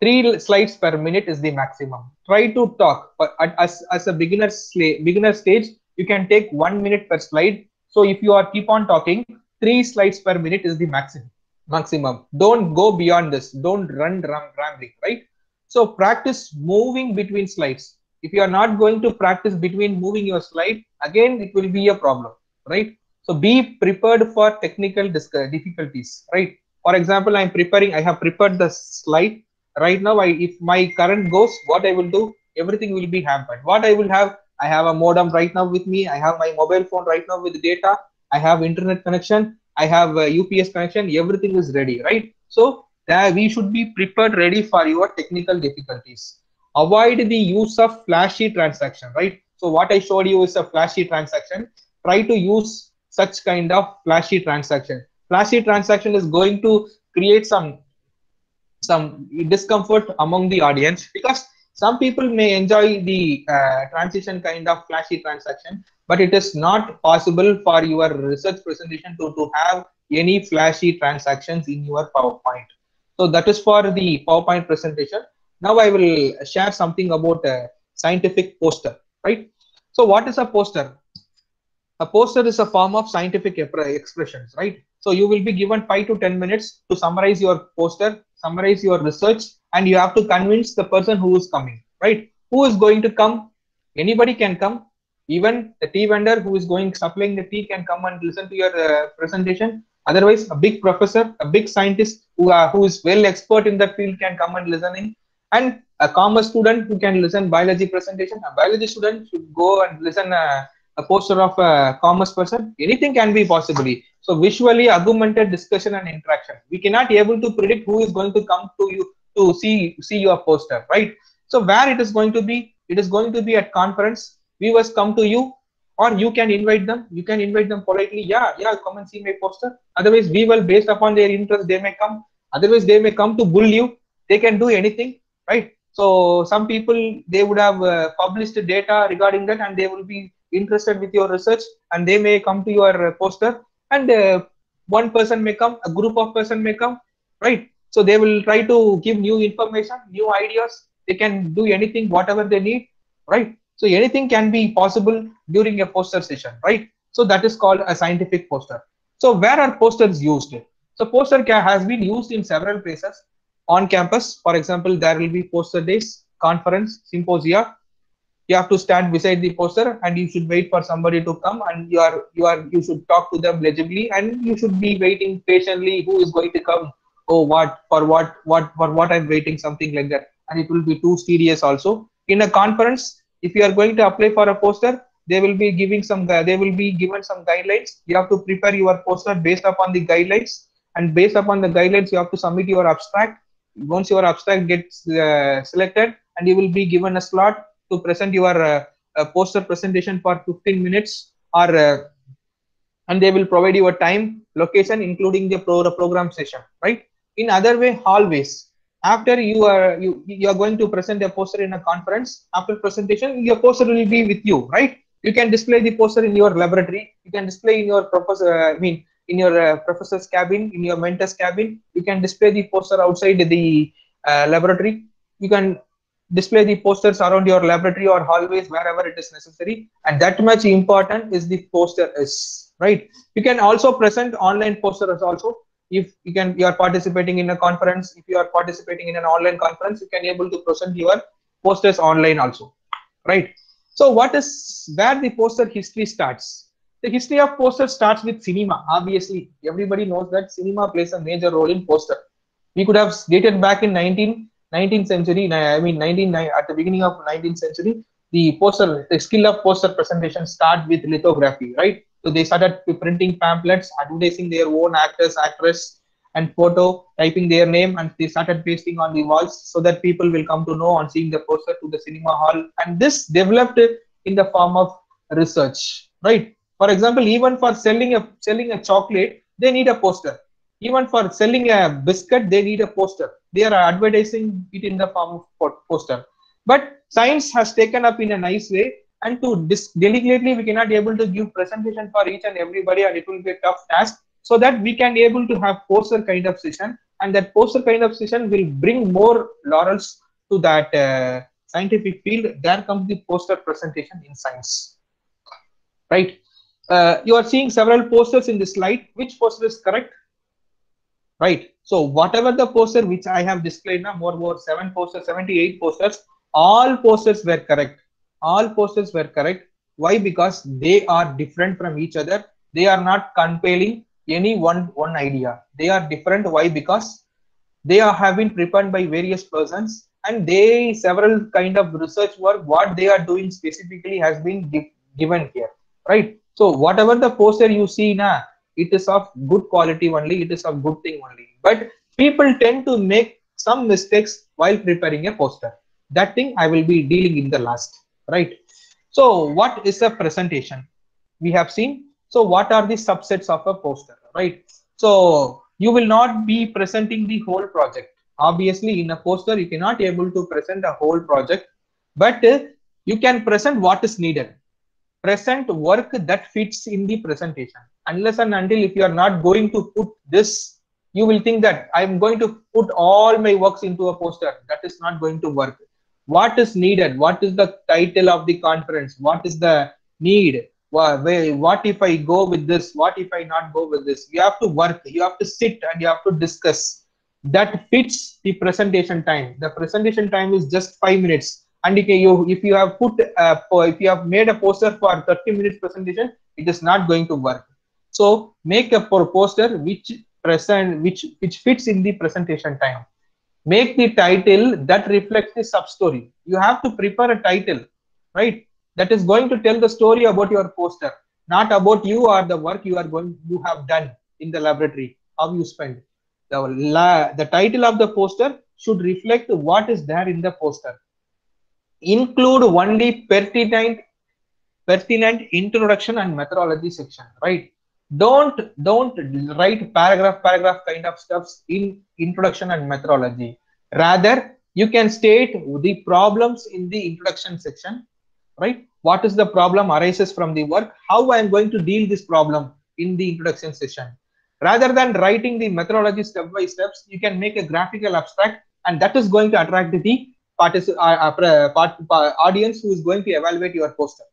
3 slides per minute is the maximum. Try to talk, but as a beginner stage, you can take 1 minute per slide. So if you are keep on talking, 3 slides per minute is the maximum. Don't go beyond this. Don't run rambling, right? So practice moving between slides. If you are not going to practice between moving your slide, again it will be a problem, right? So be prepared for technical difficulties, right? For example, I have prepared the slide. Right now, if my current goes, what I will do, everything will be hampered. What I will have, I have a modem right now with me. I have my mobile phone right now with data. I have internet connection. I have a UPS connection. Everything is ready, right? So we should be prepared, ready for your technical difficulties. Avoid the use of flashy transaction, right? So what I showed you is a flashy transaction. Try to use such kind of flashy transaction. Flashy transaction is going to create some discomfort among the audience, because some people may enjoy the transition kind of flashy transaction, but it is not possible for your research presentation to have any flashy transactions in your PowerPoint. So that is for the PowerPoint presentation. Now I will share something about a scientific poster, right? So what is a poster? A poster is a form of scientific expressions, right? So you will be given 5 to 10 minutes to summarize your poster, summarize your research, and you have to convince the person who is coming, right? Who is going to come? Anybody can come. Even the tea vendor who is going supplying the tea can come and listen to your presentation. Otherwise, a big professor, a big scientist who is well expert in that field can come and listening. And a commerce student who can listen biology presentation. A biology student should go and listen a poster of a commerce person. Anything can be possibly. So visually augmented discussion and interaction. We cannot be able to predict who is going to come to you to see your poster, right? So where it is going to be? It is going to be at conference. Viewers come to you, or you can invite them. You can invite them politely. Yeah, come and see my poster. Otherwise, we will, based upon their interest, they may come. Otherwise, they may come to bull you. They can do anything, right? So some people, they would have published data regarding that, and they will be interested with your research, and they may come to your poster. And one person may come, a group of person may come, right? So they will try to give new information, new ideas. They can do anything, whatever they need, right? So anything can be possible during a poster session, right? So that is called a scientific poster. So where are posters used? So poster has been used in several places on campus. For example, there will be poster days, conference, symposia. You have to stand beside the poster, and you should wait for somebody to come, and you should talk to them legibly, and you should be waiting patiently who is going to come. Oh, what I'm waiting, something like that. And it will be too serious also. In a conference, if you are going to apply for a poster, they will be given some guidelines. You have to prepare your poster based upon the guidelines, and based upon the guidelines, you have to submit your abstract. Once your abstract gets selected, and you will be given a slot to present your poster presentation for 15 minutes, or and they will provide you a time, location, including the program session, right? In other way, hallways. After you are going to present a poster in a conference, after presentation, your poster will be with you, right? You can display the poster in your laboratory. You can display in your in your professor's cabin, in your mentor's cabin. You can display the poster outside the laboratory. You can display the posters around your laboratory or hallways, wherever it is necessary. And that much important is the poster is, right? You can also present online posters also. If you are participating in a conference, if you are participating in an online conference, you can able to present your posters online also, right? So what is where the poster history starts? The history of poster starts with cinema. Obviously, everybody knows that cinema plays a major role in poster. We could have dated back in 19th century. I mean, at the beginning of 19th century, the skill of poster presentation start with lithography, right? So they started printing pamphlets, advertising their own actors, actress, and photo, typing their name, and they started pasting on the walls so that people will come to know on seeing the poster to the cinema hall. And this developed in the form of research, right? For example, even for selling a chocolate, they need a poster. Even for selling a biscuit, they need a poster. They are advertising it in the form of poster. But science has taken up in a nice way, and to delicately we cannot able to give presentation for each and everybody, and it will be a tough task. So that we can able to have poster kind of session, and that poster kind of session will bring more laurels to that scientific field. There comes the poster presentation in science, right? You are seeing several posters in this slide. Which poster is correct? Right. So whatever the poster which I have displayed now, more 7 posters, 78 posters, all posters were correct. All posters were correct. Why? Because they are different from each other. They are not compelling any one idea. They are different. Why? Because they have been prepared by various persons, and they several kind of research work what they are doing specifically has been given here, right? So whatever the poster you see now, it is of good quality only, it is of good thing only, but people tend to make some mistakes while preparing a poster. That thing I will be dealing in the last, right? So what is a presentation? We have seen. So what are the subsets of a poster, right? So you will not be presenting the whole project. Obviously, in a poster, you cannot able to present a whole project, but you can present what is needed. Present work that fits in the presentation. Unless and until if you are not going to put this, you will think that I'm going to put all my works into a poster. That is not going to work. What is needed? What is the title of the conference? What is the need? What if I go with this? What if I not go with this? You have to work, you have to sit, and you have to discuss. That fits the presentation time. The presentation time is just 5 minutes. And if you have put if you have made a poster for 30 minutes presentation, it is not going to work. So make a poster which fits in the presentation time. Make the title that reflects the sub story. You have to prepare a title, right? That is going to tell the story about your poster, not about you or the work you have done in the laboratory, how you spend. The title of the poster should reflect what is there in the poster. Include only pertinent introduction and methodology section, right? Don't write paragraph kind of stuffs in introduction and methodology. Rather, you can state the problems in the introduction section, right? What is the problem arises from the work? How I am going to deal this problem in the introduction session. Rather than writing the methodology step by steps, you can make a graphical abstract, and that is going to attract the audience who is going to evaluate your poster,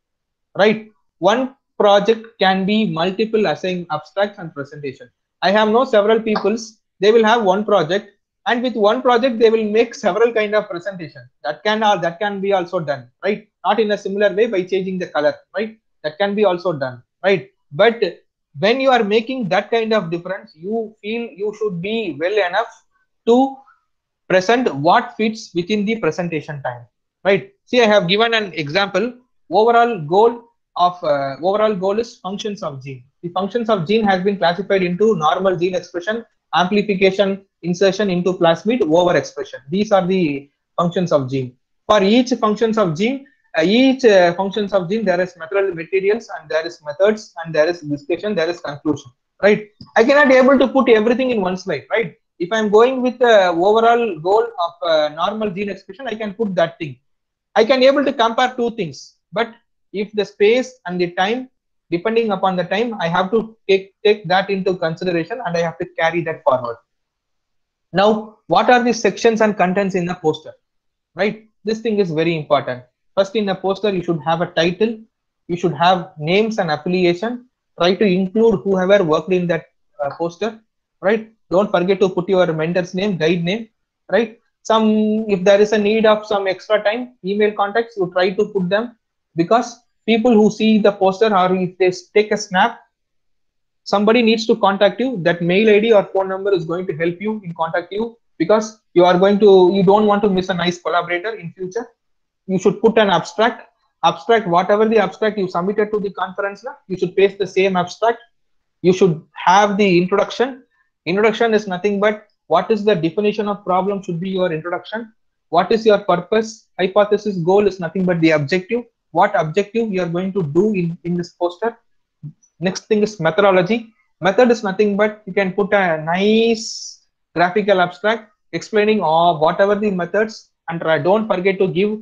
right? One project can be multiple assigned abstracts and presentation. I have known several peoples, they will have one project, and with one project they will make several kind of presentation. That can be also done, right? Not in a similar way by changing the color, right? That can be also done, right? But when you are making that kind of difference, you feel you should be well enough to present what fits within the presentation time, right? See, I have given an example. Overall goal is functions of gene. The functions of gene has been classified into normal gene expression, amplification, insertion into plasmid, overexpression. These are the functions of gene. For each functions of gene, there is materials, and there is methods, and there is discussion, there is conclusion, right? I cannot be able to put everything in one slide, right? If I'm going with the overall goal of normal gene expression, I can put that thing. I can able to compare two things, but if the space and the time, depending upon the time, I have to take that into consideration, and I have to carry that forward. Now, what are the sections and contents in the poster, right? This thing is very important. First, in a poster, you should have a title, you should have names and affiliation. Try to include whoever worked in that poster, right? Don't forget to put your mentor's name, guide name, right? If there is a need of some extra time, email contacts, you try to put them, because people who see the poster, or if they take a snap, somebody needs to contact you. That mail ID or phone number is going to help you in contact you, because you don't want to miss a nice collaborator in future. You should put an abstract, whatever the abstract you submitted to the conference, you should paste the same abstract. You should have the introduction is nothing but what is the definition of problem should be your introduction. What is your purpose, hypothesis, goal is nothing but the objective. What objective you are going to do in this poster. Next thing is methodology. Method is nothing but you can put a nice graphical abstract explaining whatever the methods, and don't forget to give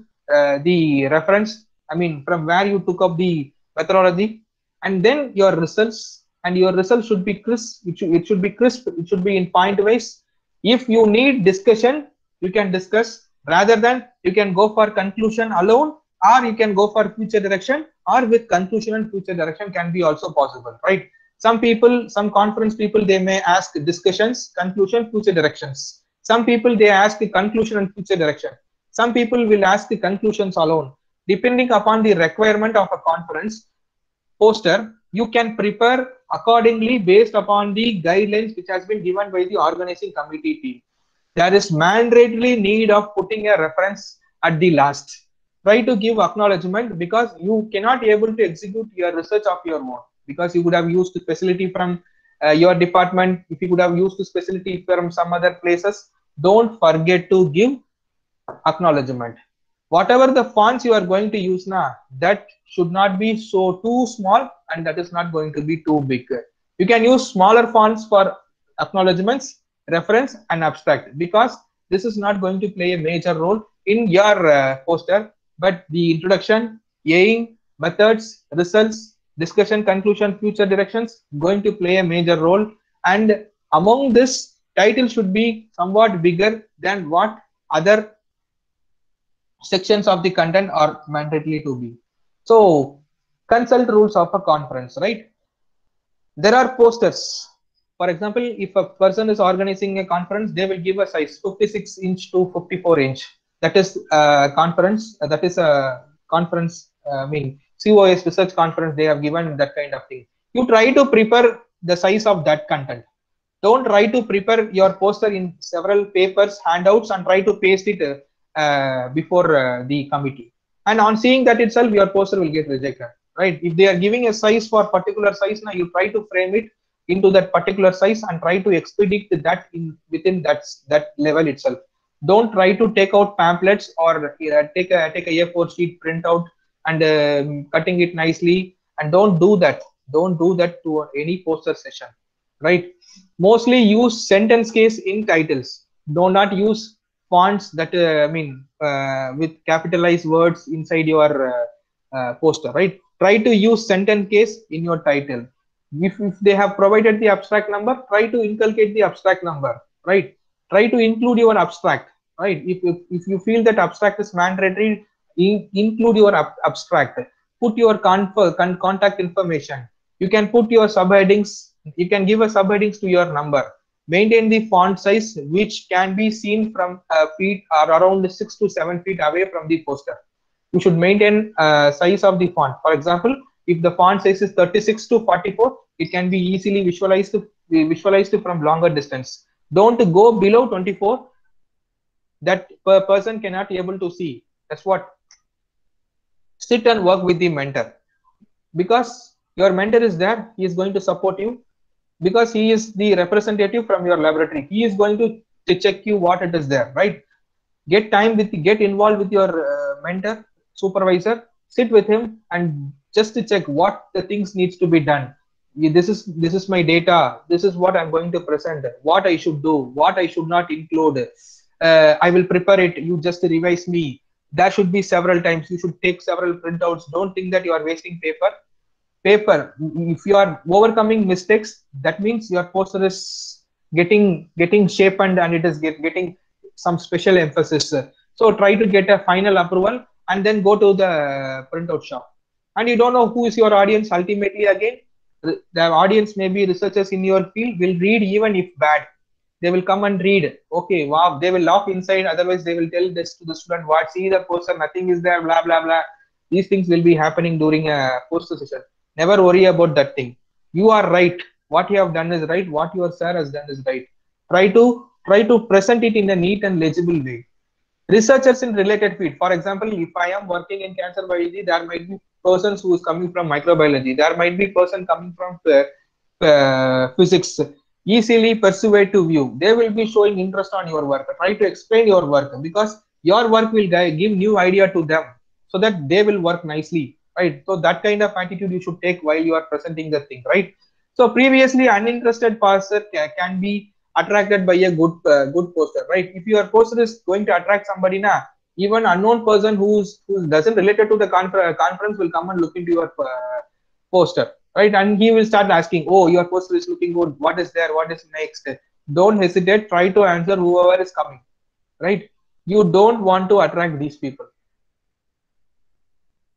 the reference, I mean from where you took up the methodology. And then your results, and your results should be crisp. It should be crisp. It should be in point wise. If you need discussion, you can discuss, rather than you can go for conclusion alone, or you can go for future direction, or with conclusion and future direction can be also possible, right? Some conference people, they may ask discussions, conclusion, future directions. Some people, they ask the conclusion and future direction. Some people will ask the conclusions alone. Depending upon the requirement of a conference poster, you can prepare accordingly based upon the guidelines which has been given by the organizing committee team. There is mandatorily need of putting a reference at the last. Try to give acknowledgement, because you cannot be able to execute your research of your own, because you would have used the facility from your department. If you could have used the facility from some other places, don't forget to give acknowledgement. Whatever the fonts you are going to use now, that should not be so too small, and that is not going to be too big. You can use smaller fonts for acknowledgements, reference, and abstract, because this is not going to play a major role in your poster. But the introduction, aim, methods, results, discussion, conclusion, future directions going to play a major role. And among this, title should be somewhat bigger than what other sections of the content are mandatory to be. So consult rules of a conference, right? There are posters. For example, if a person is organizing a conference, they will give a size 56 inch to 54 inch. That is a conference. That is a conference. I mean, COS research conference. They have given that kind of thing. You try to prepare the size of that content. Don't try to prepare your poster in several papers, handouts, and try to paste it before the committee. And on seeing that itself, your poster will get rejected, right? If they are giving a size for particular size, now you try to frame it into that particular size and try to expedite that within that level itself. Don't try to take out pamphlets or take a A4 sheet printout and cutting it nicely. And don't do that. Don't do that to any poster session, right? Mostly use sentence case in titles. Do not use fonts that with capitalized words inside your poster, right? Try to use sentence case in your title. If they have provided the abstract number, try to inculcate the abstract number, right? Try to include your abstract, right? If you feel that abstract is mandatory, include your abstract. Put your contact information. You can put your subheadings. You can give a subheadings to your number. Maintain the font size, which can be seen from feet or around 6 to 7 feet away from the poster. You should maintain size of the font. For example, if the font size is 36 to 44, it can be easily visualized from longer distance. Don't go below 24. That person cannot be able to see. That's what. Sit and work with the mentor, because your mentor is there. He is going to support you, because he is the representative from your laboratory. He is going to check you what it is there, right? Get involved with your mentor, supervisor. Sit with him and just to check what the things needs to be done. This is my data. This is what I'm going to present. What I should do. What I should not include. I will prepare it. You just revise me. There should be several times. You should take several printouts. Don't think that you are wasting paper. If you are overcoming mistakes, that means your poster is getting sharpened and it is getting some special emphasis. So try to get a final approval and then go to the printout shop. And you don't know who is your audience. Ultimately, again, the audience may be researchers in your field, will read even if bad. They will come and read. Okay, wow, they will laugh inside. Otherwise, they will tell this to the student, what, see the poster, nothing is there, blah, blah, blah. These things will be happening during a poster session. Never worry about that thing. You are right. What you have done is right. What your sir has done is right. Try to present it in a neat and legible way. Researchers in related field. For example, if I am working in cancer biology, there might be persons who is coming from microbiology. There might be person coming from physics. Easily persuade to view. They will be showing interest on your work. Try to explain your work because your work will give new idea to them so that they will work nicely, right? So that kind of attitude you should take while you are presenting the thing, right? So previously uninterested person can be attracted by a good poster, right? If your poster is going to attract somebody, even unknown person who doesn't related to the conference will come and look into your poster, right? And he will start asking, oh, your poster is looking good, what is there, what is next? Don't hesitate, try to answer whoever is coming, right? You don't want to attract these people.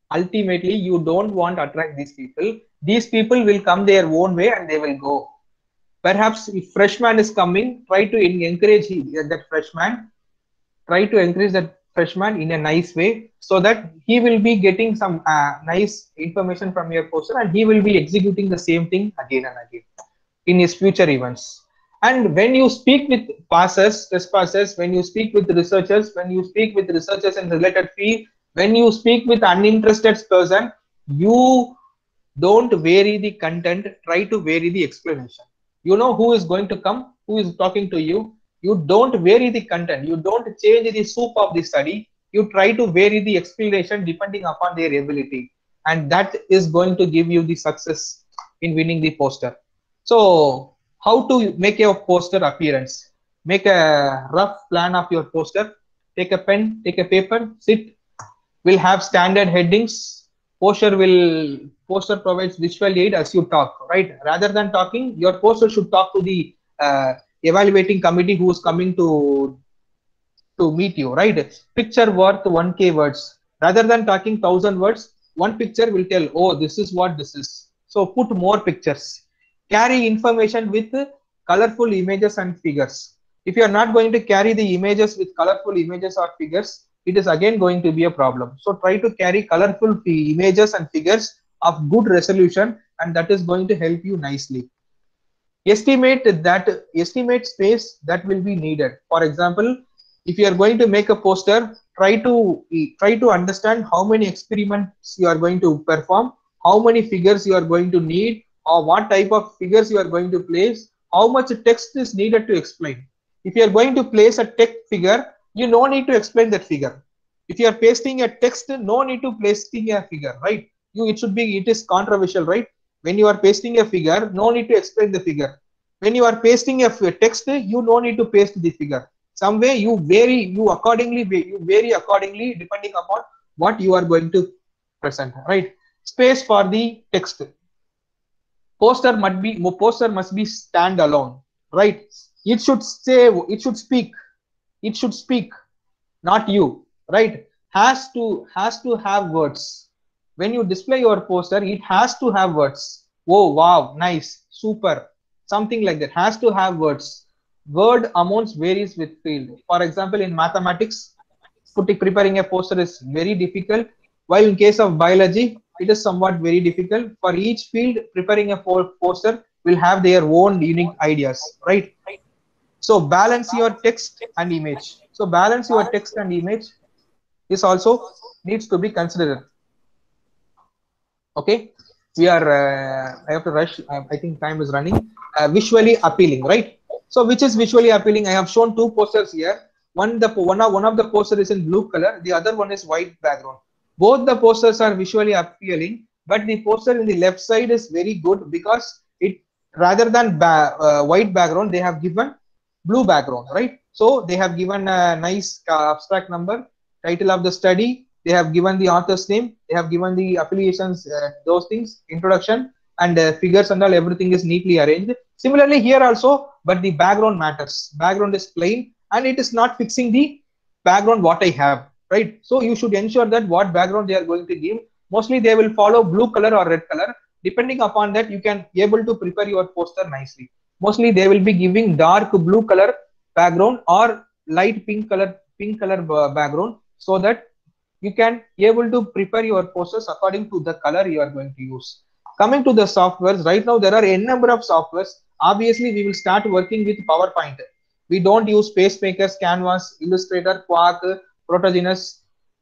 Ultimately, you don't want to attract these people. These people will come their own way and they will go. Perhaps if freshman is coming, try to encourage that freshman. Try to encourage that freshman in a nice way so that he will be getting some nice information from your poster and he will be executing the same thing again and again in his future events. And when you speak with passers, trespassers, when you speak with researchers, in related field, when you speak with uninterested person, you don't vary the content, try to vary the explanation. You know who is going to come, who is talking to you. You don't vary the content, you don't change the soup of the study, you try to vary the explanation depending upon their ability, and that is going to give you the success in winning the poster. So how to make your poster appearance? Make a rough plan of your poster, take a pen, take a paper, sit. Will have standard headings. Poster provides visual aid as you talk, right? Rather than talking, your poster should talk to the evaluating committee who is coming to meet you, right? Picture worth 1K words. Rather than talking 1,000 words, one picture will tell, oh, this is what this is. So put more pictures. Carry information with colorful images and figures. If you are not going to carry the images with colorful images or figures, it is again going to be a problem. So try to carry colorful images and figures of good resolution, and that is going to help you nicely. Estimate space that will be needed. For example, if you are going to make a poster, try to understand how many experiments you are going to perform, how many figures you are going to need, or what type of figures you are going to place, how much text is needed to explain. If you are going to place a text figure, you no need to explain that figure. If you are pasting a text, no need to pasting a figure, right? It is controversial, right? When you are pasting a figure, no need to explain the figure. When you are pasting a text, you no need to paste the figure. Some way you vary accordingly depending upon what you are going to present, right? Space for the text. Poster must be standalone, right? It should speak, not you, right? Has to have words. When you display your poster, it has to have words. Oh, wow, nice, super, something like that. Has to have words. Word amounts varies with field. For example, in mathematics, preparing a poster is very difficult, while in case of biology, it is somewhat very difficult. For each field, preparing a poster will have their own unique ideas, right? So balance your text and image. This also needs to be considered. Okay, we are. I have to rush. I think time is running. Visually appealing, right? So which is visually appealing? I have shown two posters here. One of the poster is in blue color. The other one is white background. Both the posters are visually appealing, but the poster in the left side is very good because it, rather than white background, they have given blue background, right? So they have given a nice abstract number, title of the study, they have given the author's name, they have given the affiliations, those things, introduction, and figures and all, everything is neatly arranged. Similarly here also, but the background matters. Background is plain and it is not fixing the background what I have, right? So you should ensure that what background they are going to give. Mostly they will follow blue color or red color. Depending upon that, you can able to prepare your poster nicely. mostly they will be giving dark blue color background or light pink color background, so that you can able to prepare your posters according to the color you are going to use. Coming to the softwares, right now there are n number of softwares. Obviously, we will start working with PowerPoint. We don't use PageMaker, Canvas, Illustrator, Quark, Protagonist,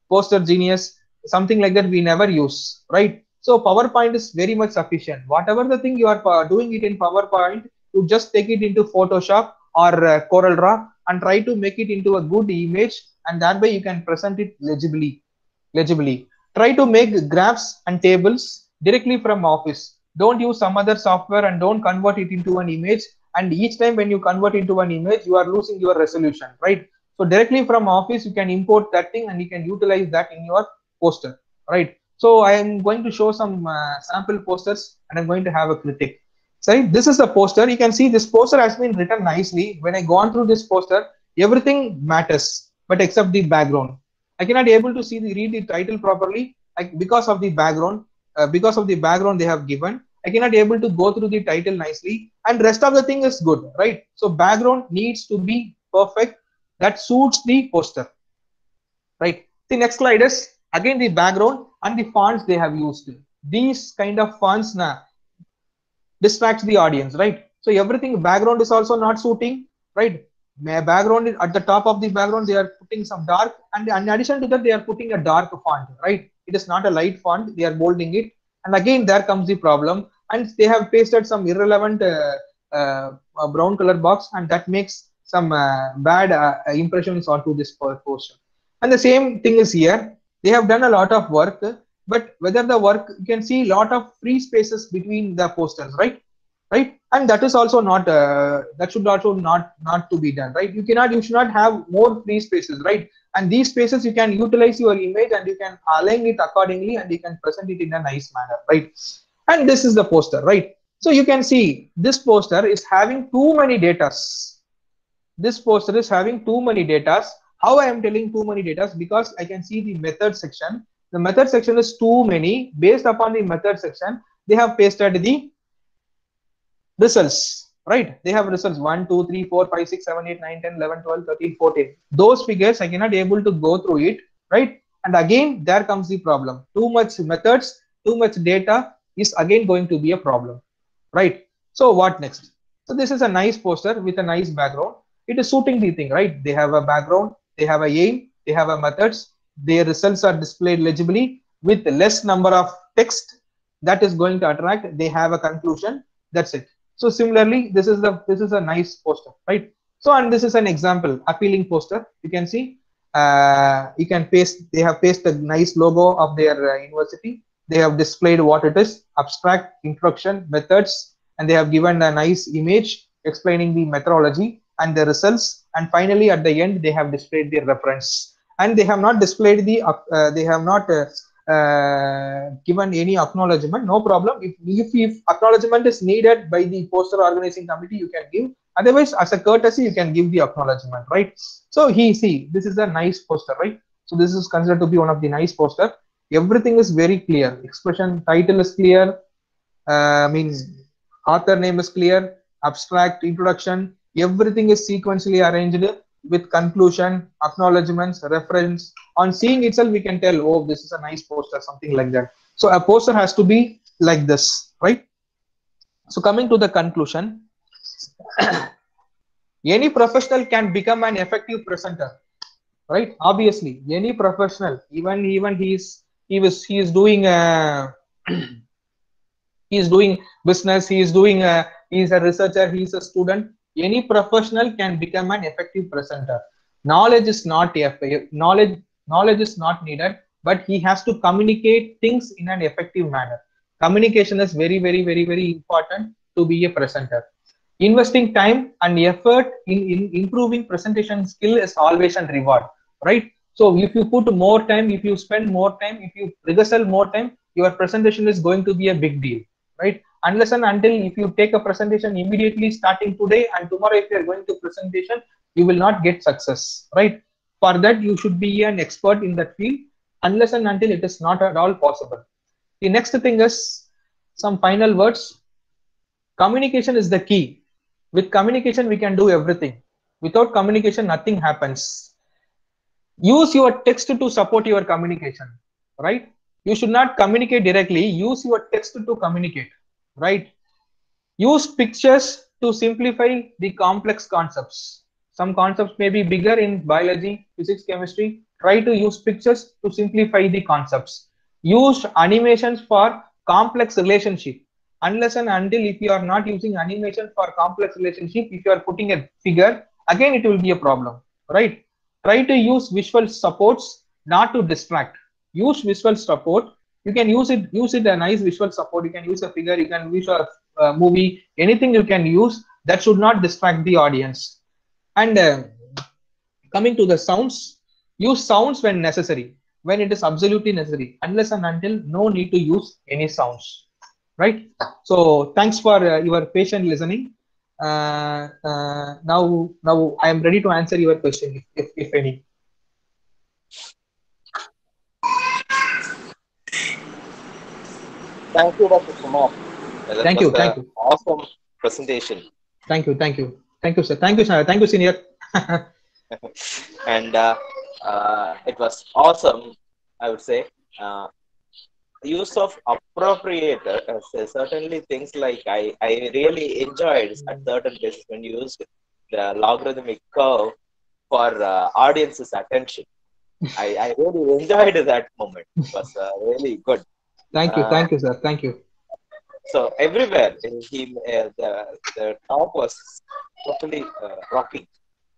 Poster Genius, something like that. We never use, right? So PowerPoint is very much sufficient. Whatever the thing you are doing it in PowerPoint, you just take it into Photoshop or CorelDRAW and try to make it into a good image, and that way you can present it legibly. Try to make graphs and tables directly from Office. Don't use some other software and don't convert it into an image. And each time when you convert into an image, you are losing your resolution, right? So directly from Office, you can import that thing and you can utilize that in your poster, right? So I am going to show some sample posters and I'm going to have a critique. Sorry, this is the poster. You can see this poster has been written nicely. When I gone through this poster, everything matters, but except the background. I cannot able to read the title properly, like because of the background. Because of the background they have given, I cannot able to go through the title nicely, and rest of the thing is good, right? So background needs to be perfect, that suits the poster, right? The next slide is again the background and the fonts they have used. These kind of fonts distracts the audience, right? So everything background is also not suiting, right? Background is at the top of the background, they are putting some dark, and in addition to that, they are putting a dark font, right? It is not a light font, they are bolding it, and again there comes the problem, and they have pasted some irrelevant brown color box, and that makes some bad impressions onto this portion. And the same thing is here. They have done a lot of work, but whether the work, you can see a lot of free spaces between the posters, right? And that is also not that should also not to be done, right? You should not have more free spaces, right? And these spaces you can utilize your image and you can align it accordingly and you can present it in a nice manner, right? And this is the poster, right? So you can see this poster is having too many datas. This poster is having too many datas. How I am telling too many datas? Because I can see the method section. The method section is too many. Based upon the method section, they have pasted the results, right? They have results 1, 2, 3, 4, 5, 6, 7, 8, 9, 10, 11, 12, 13, 14. Those figures I cannot able to go through it, right? And again, there comes the problem. Too much methods, too much data is again going to be a problem, right? So what next? So this is a nice poster with a nice background. It is suiting the thing, right? They have a background, they have a aim, they have a methods, their results are displayed legibly with less number of text that is going to attract. They have a conclusion. That's it. So similarly, this is a nice poster, right? So, and this is an example, appealing poster. You can see, you can paste. They have pasted a nice logo of their university. They have displayed what it is: abstract, introduction, methods, and they have given a nice image explaining the methodology and the results. And finally, at the end, they have displayed the reference. And they have not displayed the. They have not. Given any acknowledgement, no problem. If acknowledgement is needed by the poster organizing committee, you can give. Otherwise, as a courtesy, you can give the acknowledgement, right? So see, this is a nice poster, right? So this is considered to be one of the nice poster. Everything is very clear. Expression, title is clear. Means author name is clear. Abstract, introduction, everything is sequentially arranged with conclusion, acknowledgements, reference. On seeing itself, we can tell, oh, this is a nice poster, something like that. So a poster has to be like this, right? So coming to the conclusion, any professional can become an effective presenter, right? Obviously, any professional, even he is doing he is doing business, he is a researcher, he is a student. Any professional can become an effective presenter. Knowledge is not knowledge is not needed, but he has to communicate things in an effective manner. Communication is very, very, very, very important to be a presenter. Investing time and effort in improving presentation skill is always a reward, right? So if you put more time, if you spend more time, if you rehearsal more time, your presentation is going to be a big deal, right? Unless and until if you take a presentation immediately starting today and tomorrow if you are going to presentation, you will not get success, right? For that, you should be an expert in that field. Unless and until it is not at all possible. The next thing is some final words. Communication is the key. With communication, we can do everything. Without communication, nothing happens. Use your text to support your communication, right? You should not communicate directly. Use your text to communicate, right? Use pictures to simplify the complex concepts. Some concepts may be bigger in biology, physics, chemistry. Try to use pictures to simplify the concepts. Use animations for complex relationship. Unless and until if you are not using animation for complex relationship, if you are putting a figure, again it will be a problem, right? Try to use visual supports, not to distract. Use visual support. You can use it a nice visual support. You can use a figure, you can use a movie, anything you can use that should not distract the audience. And coming to the sounds, use sounds when necessary, when it is absolutely necessary. Unless and until, no need to use any sounds, right? So thanks for your patient listening. Now I am ready to answer your question, if any. Thank you, Dr. Kumar. That Thank was you, thank you, awesome presentation. thank you, thank you, thank you, sir. Thank you, sir. Thank you, senior. And it was awesome, I would say. Use of appropriator, certainly things like I really enjoyed at certain places when you used the logarithmic curve for audience's attention. I really enjoyed that moment. It was really good. Thank you, sir. Thank you. So everywhere, the talk was totally rocking.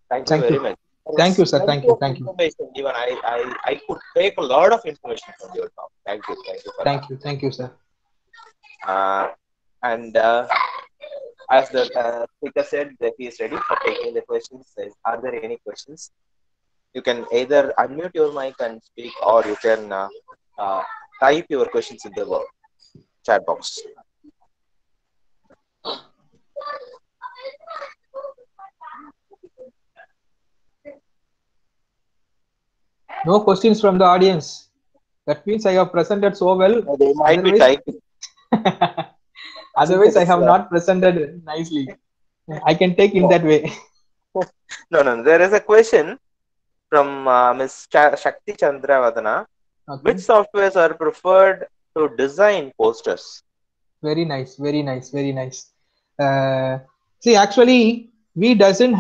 Thank you very much. Thank you, sir. Thank you. Thank you. Even I could take a lot of information from your talk. Thank you. Thank you for Thank that. you. Thank you, sir. And as the speaker said that he is ready for taking the questions. Are there any questions? You can either unmute your mic and speak, or you can type your questions in the chat box. No questions from the audience. That means I have presented so well. They might be typing. Otherwise, I have not presented nicely. I can take in that way. No. There is a question from Ms. Shakti Chandravadana. Okay. Which softwares are preferred to design posters? Very nice. Very nice. Very nice. See, actually, we doesn't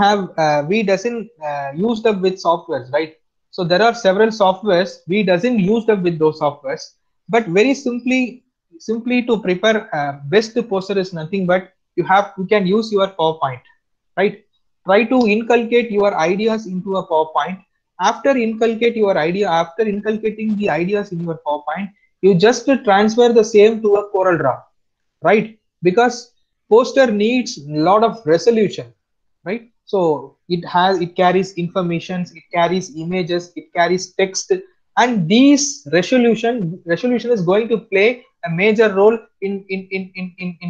use them with softwares, right? So there are several softwares. We doesn't use them with those softwares, but very simply to prepare best poster is nothing but you can use your PowerPoint, right? Try to inculcate your ideas into a PowerPoint. After inculcating the ideas in your PowerPoint, you just transfer the same to a CorelDRAW, right? Because poster needs a lot of resolution, right? So it carries information, it carries images, it carries text, and these resolution is going to play a major role in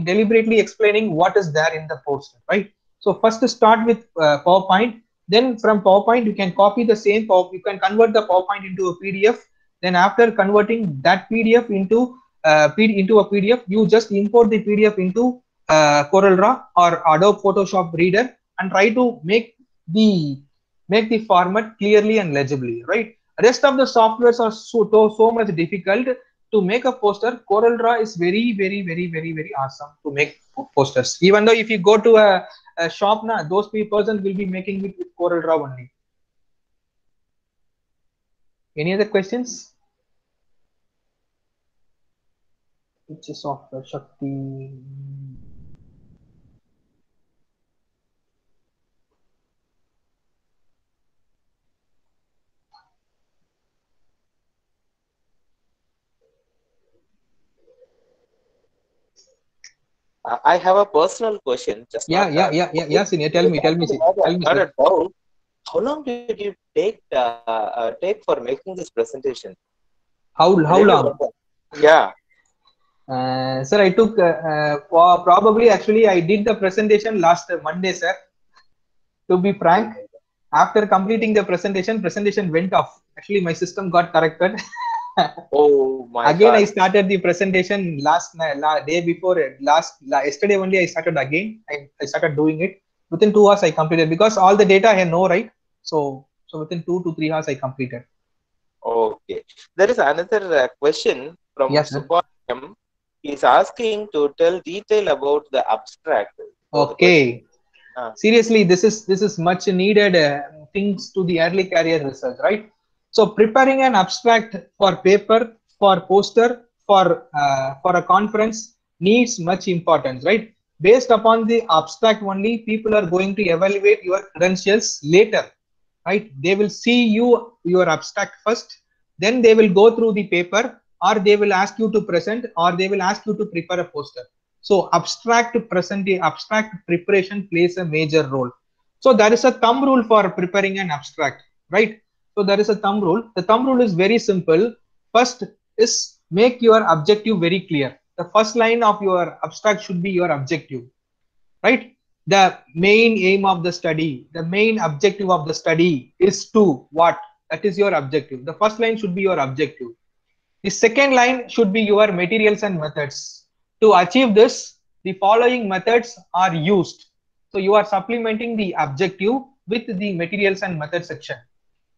deliberately explaining what is there in the poster, right? So first start with PowerPoint. Then from PowerPoint you can copy the same you can convert the PowerPoint into a PDF. Then after converting that PDF into a PDF, you just import the PDF into CorelDRAW or Adobe Photoshop Reader and try to make the format clearly and legibly, right? Rest of the softwares are so much difficult to make a poster. CorelDRAW is very awesome to make posters. Even though if you go to a shop now, those persons will be making it with CorelDRAW only. Any other questions? Which is software? Shakti. I have a personal question. Just yeah, Senior. Tell me. Sir. How long did you take for making this presentation? How long? Yeah. Sir, I took probably actually I did the presentation last Monday, sir. To be frank, after completing the presentation went off. Actually, my system got corrected. Oh my Again, God. I started the presentation day before yesterday only. I started again. I started doing it. Within 2 hours I completed because all the data I know, right? So within 2 to 3 hours I completed. Okay. There is another question from Yes, sir. Subham. He's asking to tell detail about the abstract. So the Okay. question, Seriously, this is much needed things to the early career research, right? So preparing an abstract for paper, for poster, for a conference needs much importance, right? Based upon the abstract only, people are going to evaluate your credentials later, right? They will see your abstract first, then they will go through the paper, or they will ask you to present, or they will ask you to prepare a poster. So abstract preparation plays a major role. So there is a thumb rule for preparing an abstract, right? So there is a thumb rule. The thumb rule is very simple. First is make your objective very clear. The first line of your abstract should be your objective, right? The main aim of the study, the main objective of the study is to what? That is your objective. The first line should be your objective. The second line should be your materials and methods. To achieve this, the following methods are used. So you are supplementing the objective with the materials and methods section.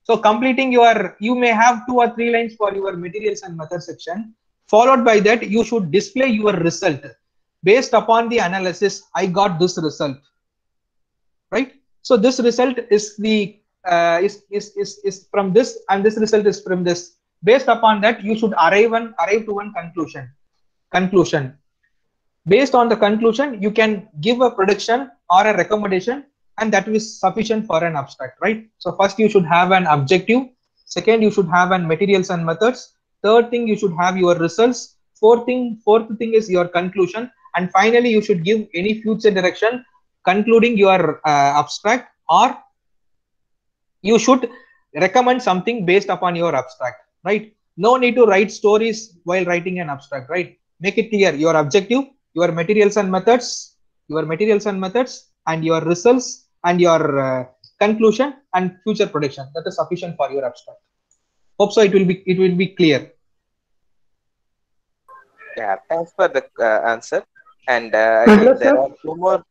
So completing you may have 2 or 3 lines for your materials and methods section. Followed by that, you should display your result. Based upon the analysis, I got this result, right? So this result is the is from this, and this result is from this. Based upon that, you should arrive to one conclusion. Based on the conclusion, you can give a prediction or a recommendation, and that is sufficient for an abstract, right? So first you should have an objective. Second, you should have an materials and methods. Third thing, you should have your results. Fourth thing is your conclusion. And finally, you should give any future direction concluding your abstract, or you should recommend something based upon your abstract, right? No need to write stories while writing an abstract, right? Make it clear your objective, your materials and methods, and your results, and your conclusion and future prediction. That is sufficient for your abstract. Hope so. It will be clear. yeah, thanks for the answer. And I Hello, think there sir. are two more.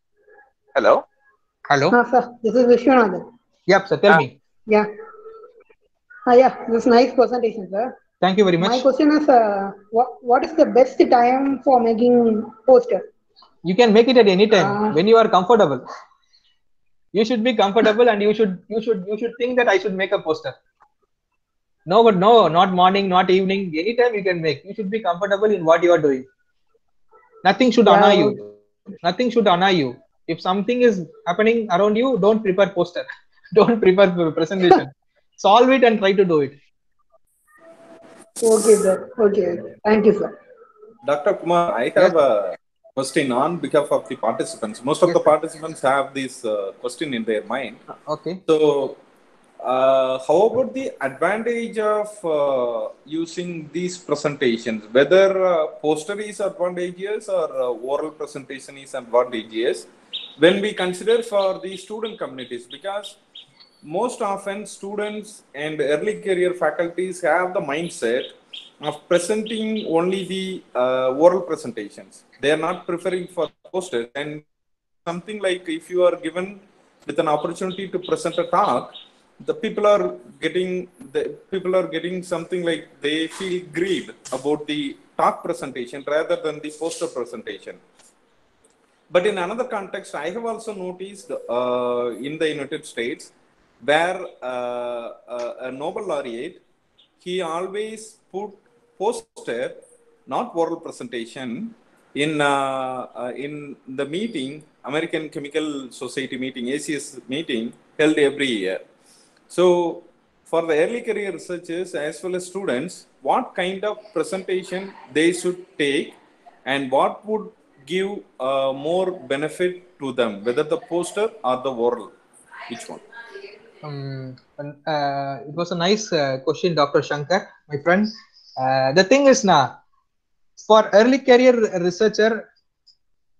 Hello. Hello. Sir, this is Vishwanathan. Yep, sir. Tell me. Yeah. Yeah, this is nice presentation, sir. Thank you very My much. question is, what is the best time for making poster? You can make it at any time when you are comfortable. You should be comfortable, and you should think that I should make a poster. No, but no, not morning, not evening. Anytime you can make. You should be comfortable in what you are doing. Nothing should annoy you. Nothing should annoy you. If something is happening around you, don't prepare poster. Don't prepare presentation. Solve it and try to do it. Okay, sir. Okay. Thank you, sir. Dr. Kumar, I have a question on behalf of the participants. Most of the participants have this question in their mind. Okay. So, how about the advantage of using these presentations? Whether poster is advantageous or oral presentation is advantageous when we consider for the student communities, because most often students and early career faculties have the mindset of presenting only the oral presentations. They are not preferring for posters. And something like if you are given with an opportunity to present a talk, the people are getting something like they feel grieved about the talk presentation rather than the poster presentation. But in another context, I have also noticed in the United States, where a Nobel laureate, he always put poster, not oral presentation, in the meeting, American Chemical Society meeting, ACS meeting, held every year. So for the early career researchers as well as students, what kind of presentation they should take and what would give more benefit to them, whether the poster or the oral, which one? It was a nice question, Dr. Shankar, my friend. The thing is now, for early career researcher,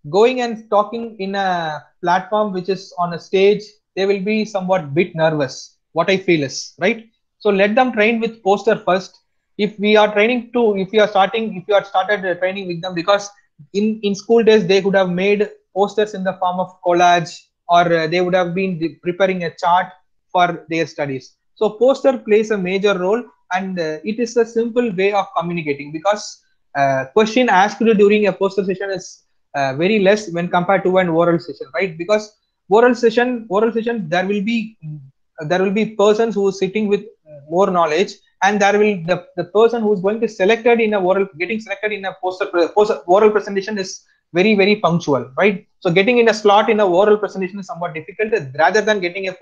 going and talking in a platform which is on a stage, they will be somewhat bit nervous. What I feel is, right? So let them train with poster first. If you are started training with them, because in school days they could have made posters in the form of collage or they would have been preparing a chart for their studies. So poster plays a major role, and it is a simple way of communicating, because question asked during a poster session is very less when compared to an oral session, right? Because oral session, there will be persons who is sitting with more knowledge, and there will the person who is going to selected in a getting selected in a poster oral presentation is very punctual, right? So getting in a slot in a oral presentation is somewhat difficult rather than getting a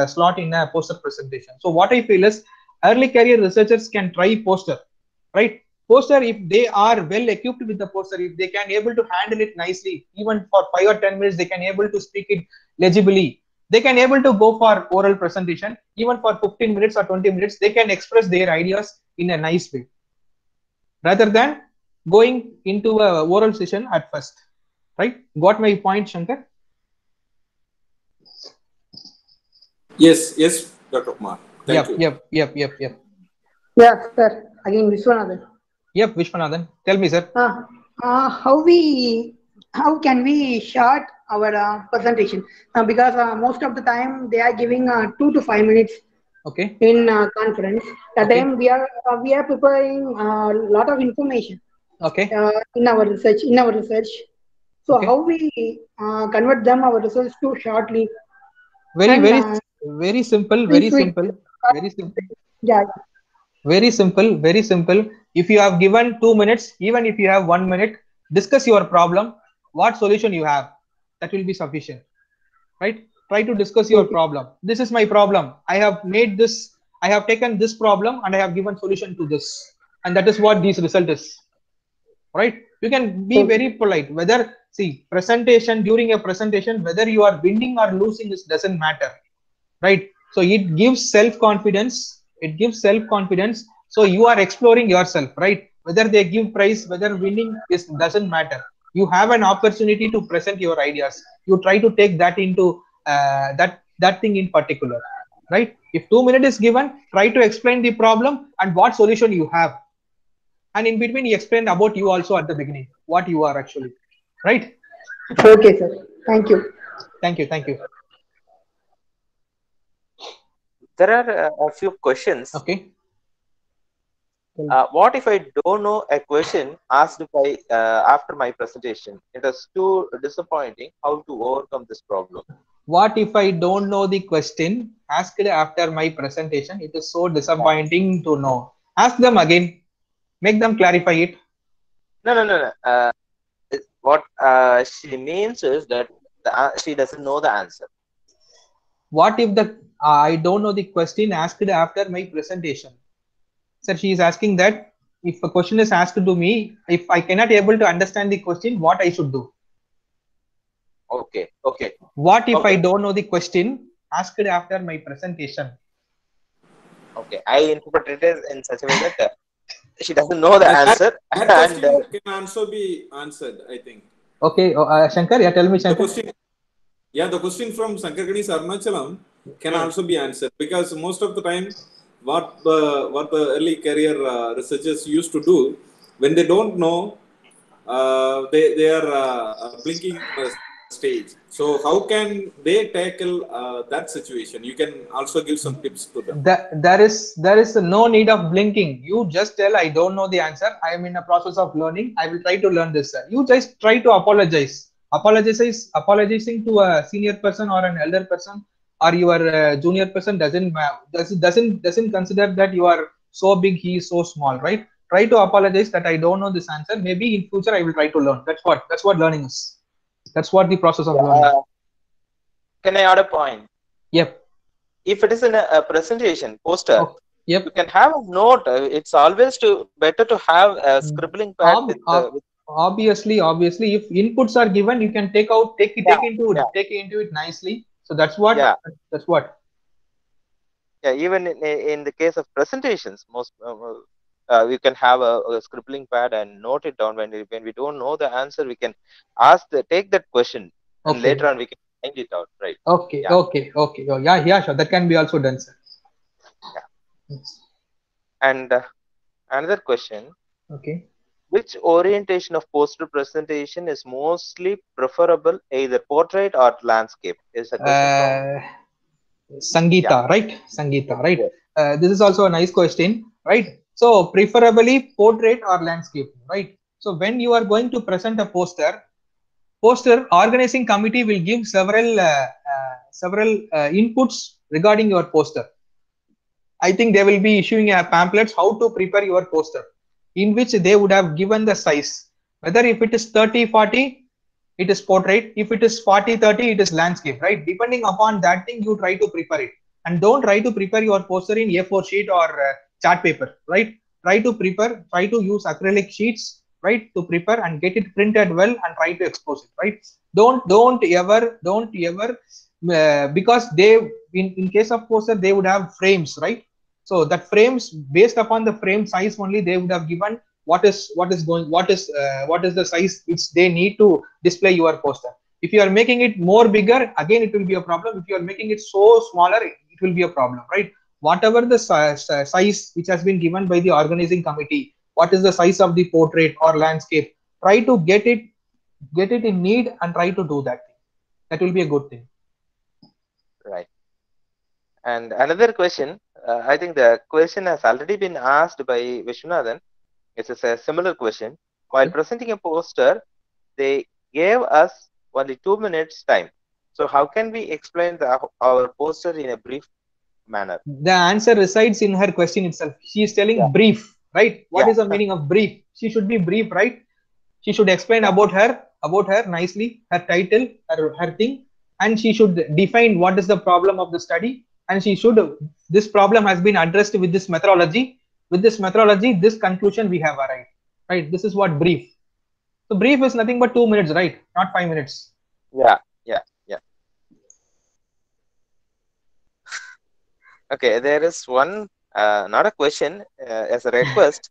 slot in a poster presentation. So what I feel is early career researchers can try poster, right? Poster, if they are well equipped with the poster, if they can able to handle it nicely, even for 5 or 10 minutes, they can able to speak it legibly. They can able to go for oral presentation, even for 15 minutes or 20 minutes, they can express their ideas in a nice way, rather than going into a oral session at first, right? Got my point, Shankar? Yes, Dr. Kumar. Thank you. Yep. Yeah, sir. Again, Vishwanathan. Yep, Vishwanathan. Tell me, sir. How can we short our presentation? Because most of the time they are giving 2 to 5 minutes. Okay. In conference. That time we are preparing a lot of information. Okay. In our research. So okay. how we convert them our results to shortly? Very simple. Yeah. Very simple. If you have given 2 minutes, even if you have 1 minute, discuss your problem, what solution you have, that will be sufficient, right? Try to discuss your problem. This is my problem. I have taken this problem and I have given solution to this, and that is what this result is, right? You can be very polite. During a presentation, whether you are winning or losing, this doesn't matter, right? So it gives self-confidence. So you are exploring yourself, right? Whether they give prize, whether winning, is doesn't matter. You have an opportunity to present your ideas. You try to take that into that thing in particular, right? If 2 minutes is given, try to explain the problem and what solution you have, and in between you explain about you also at the beginning, what you are actually, right? Okay, sir. Thank you. Thank you. There are a few questions. Okay. What if I don't know a question asked by after my presentation? It is too disappointing. How to overcome this problem? What if I don't know the question asked after my presentation? It is so disappointing to know. Ask them again. Make them clarify it. No. What she means is that she doesn't know the answer. What if I don't know the question asked after my presentation? Sir, she is asking that if a question is asked to me, if I cannot able to understand the question, what I should do? Okay. What if I don't know the question asked after my presentation? Okay, I interpret it in such a way that she doesn't know the answer. That question can also be answered, I think. Okay, Shankar, tell me, Shankar. The question from Shankar Ganesh Arunachalam can also be answered, because most of the time, what the early career researchers used to do, when they don't know, they are blinking stage. So how can they tackle that situation? You can also give some tips to them. There is no need of blinking. You just tell, I don't know the answer. I am in a process of learning. I will try to learn this, sir. You just try to apologize. Apologizing to a senior person or an elder person or your junior person doesn't consider that you are so big, he is so small, right? Try to apologize that I don't know this answer. Maybe in future I will try to learn. That's what learning is. That's what the process of learning. Can I add a point? Yep. If it is in a presentation poster, yep, you can have a note. It's always better to have a scribbling pad with obviously, if inputs are given, you can take into it nicely. So that's what. Yeah, even in the case of presentations, most we can have a scribbling pad and note it down. When we don't know the answer, we can take that question, and later on we can find it out, right? Okay. Oh, yeah, sure. That can be also done, sir. Yeah. And another question. Okay. which orientation of poster presentation is mostly preferable, either portrait or landscape? Is a question from Sangeeta, yeah. right? Sangeeta, right? Yes. This is also a nice question, right? So preferably portrait or landscape, right? So when you are going to present a poster organizing committee will give several inputs regarding your poster. I think they will be issuing a pamphlets how to prepare your poster, in which they would have given the size, whether if it is 30-40 it is portrait, if it is 40-30 it is landscape, right? Depending upon that thing you try to prepare it, and don't try to prepare your poster in A4 sheet or chart paper, right? Try to use acrylic sheets, right, to prepare and get it printed well and try to expose it, right? Don't ever because they in case of poster they would have frames, right? So that frames, based upon the frame size only, they would have given what is the size which they need to display your poster. If you are making it more bigger, again it will be a problem. If you are making it so smaller, it will be a problem, right? Whatever the size which has been given by the organizing committee, what is the size of the portrait or landscape, try to get it in need and try to do that thing. That will be a good thing. Right. And another question, I think the question has already been asked by Vishwanathan. It's a similar question. While presenting a poster, they gave us only 2 minutes time. So how can we explain our poster in a brief manner? The answer resides in her question itself. She is telling brief, right? What is the meaning of brief? She should be brief, right? She should explain about her nicely, her title, her thing, and she should define what is the problem of the study, and this problem has been addressed with this methodology. With this methodology, this conclusion we have arrived, right? This is what brief. So brief is nothing but 2 minutes, right? Not 5 minutes. Yeah. Okay, there is one, not a question, as a request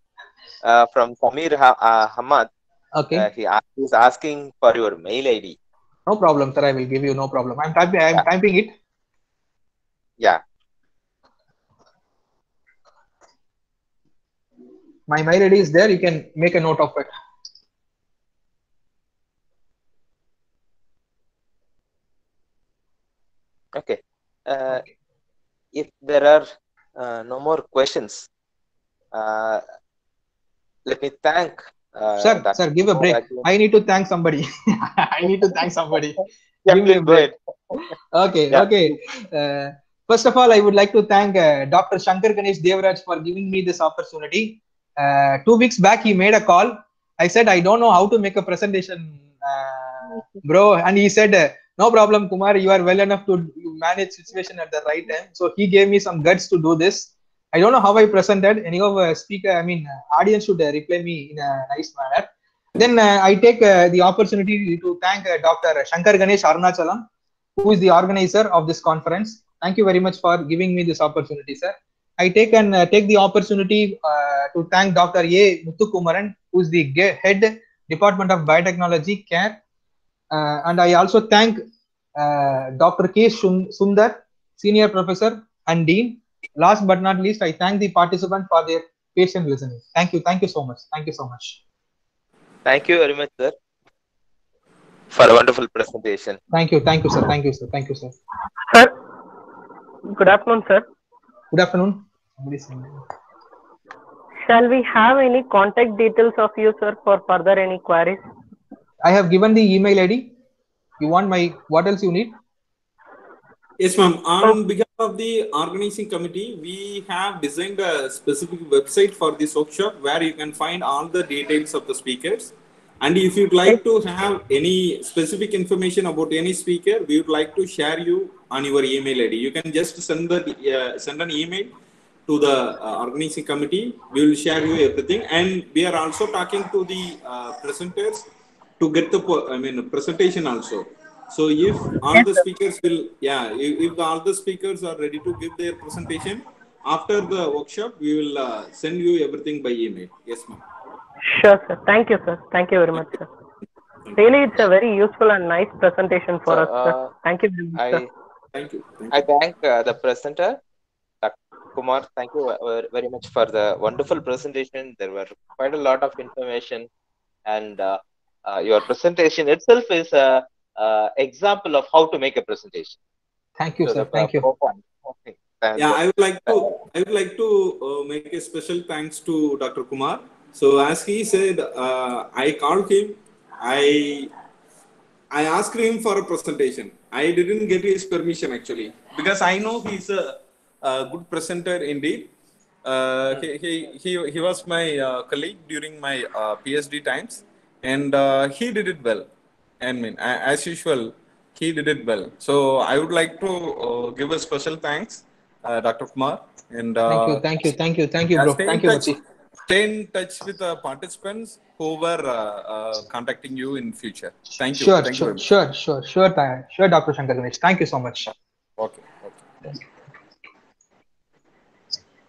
from Samir Hamad. Okay. He is asking for your mail ID. No problem, sir. I will give you, no problem. I'm typing it. Yeah. My mail ID is there. You can make a note of it. Okay. If there are no more questions, let me thank. Sir, give a break. I need to thank somebody. I need to thank somebody. Yeah, give me a break. Okay. First of all, I would like to thank Dr. Shankar Ganesh Devraj for giving me this opportunity. 2 weeks back, he made a call. I said, I don't know how to make a presentation, bro. And he said, no problem, Kumar. You are well enough to manage situation at the right time. So he gave me some guts to do this. I don't know how I presented. Anyhow, audience should reply me in a nice manner. Then I take the opportunity to thank Dr. Shankar Ganesh Arunachalam, who is the organizer of this conference. Thank you very much for giving me this opportunity, sir. I take the opportunity to thank Dr. A. Muthukumaran, who is the head Department of Biotechnology, CARE. And I also thank Dr. K. Sundar, Senior Professor and Dean. Last but not least, I thank the participants for their patient listening. Thank you so much. Thank you so much. Thank you very much, sir, for a wonderful presentation. Thank you, sir. Sir, good afternoon, sir. Good afternoon. Shall we have any contact details of you, sir, for further any queries? I have given the email ID. You want what else you need? Yes, ma'am. On behalf of the organizing committee, we have designed a specific website for this workshop where you can find all the details of the speakers. And if you'd like to have any specific information about any speaker, we would like to share you on your email ID. You can just send an email to the organizing committee. We will share you everything. And we are also talking to the presenters to get the presentation also. So if all the speakers if all the speakers are ready to give their presentation after the workshop, we will send you everything by email. Yes, ma'am. Sure, sir. Thank you, sir. Thank you very much, sir. Really, it's a very useful and nice presentation for us, sir. Thank you very much, sir. I thank the presenter, Dr. Kumar, thank you very much for the wonderful presentation. There were quite a lot of information, and your presentation itself is a example of how to make a presentation. Thank you, So sir. the Thank you. profound. Yeah, I would like to make a special thanks to Dr. Kumar. So as he said, I called him. I asked him for a presentation. I didn't get his permission actually because I know he's a good presenter indeed. He was my colleague during my PhD times, and he did it well. I mean, as usual, he did it well. So I would like to give a special thanks, Dr. Kumar, and Thank you. Thank you. Thank you. Thank you, yeah, bro. Thank you, Vachi. stay in touch with the participants who were contacting you in future. Thank you. Sure, Thank you sure, very much. sure, sure, sure, sure, Dr. Shankar Ganesh. Thank you so much. Okay.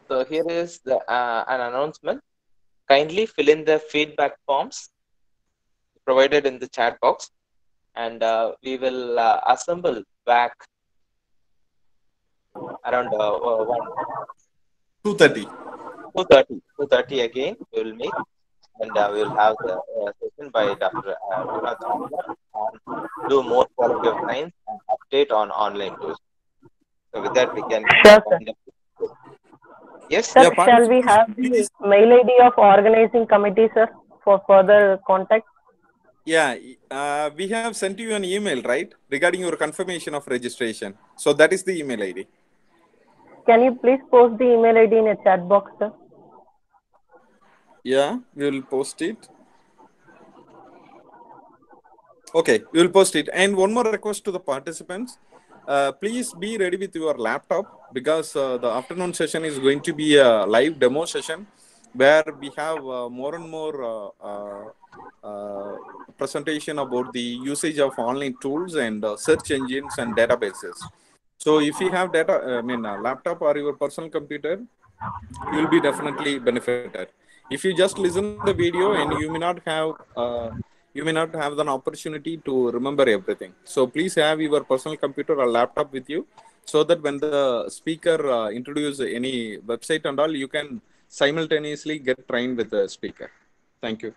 So here is an announcement. Kindly fill in the feedback forms provided in the chat box, and we will assemble back around 2:30. 2:30 again. We will meet, and we will have the session by Dr. Vinod Chandler on do more quality of science and update on online tools. So with that, we can Sure, sir. wind up. Yes. Sir, Yeah, shall we have the please. mail ID of organizing committee, sir, for further contact? Yeah, we have sent you an email, right, regarding your confirmation of registration. So that is the email ID. Can you please post the email ID in a chat box, sir? Yeah, we will post it. Okay, we will post it. And one more request to the participants. Please be ready with your laptop because the afternoon session is going to be a live demo session where we have more and more presentation about the usage of online tools and search engines and databases. So if you have laptop or your personal computer, you will be definitely benefited. If you just listen the video and you may not have an opportunity to remember everything. So please have your personal computer or laptop with you so that when the speaker introduces any website and all, you can simultaneously get trained with the speaker. Thank you.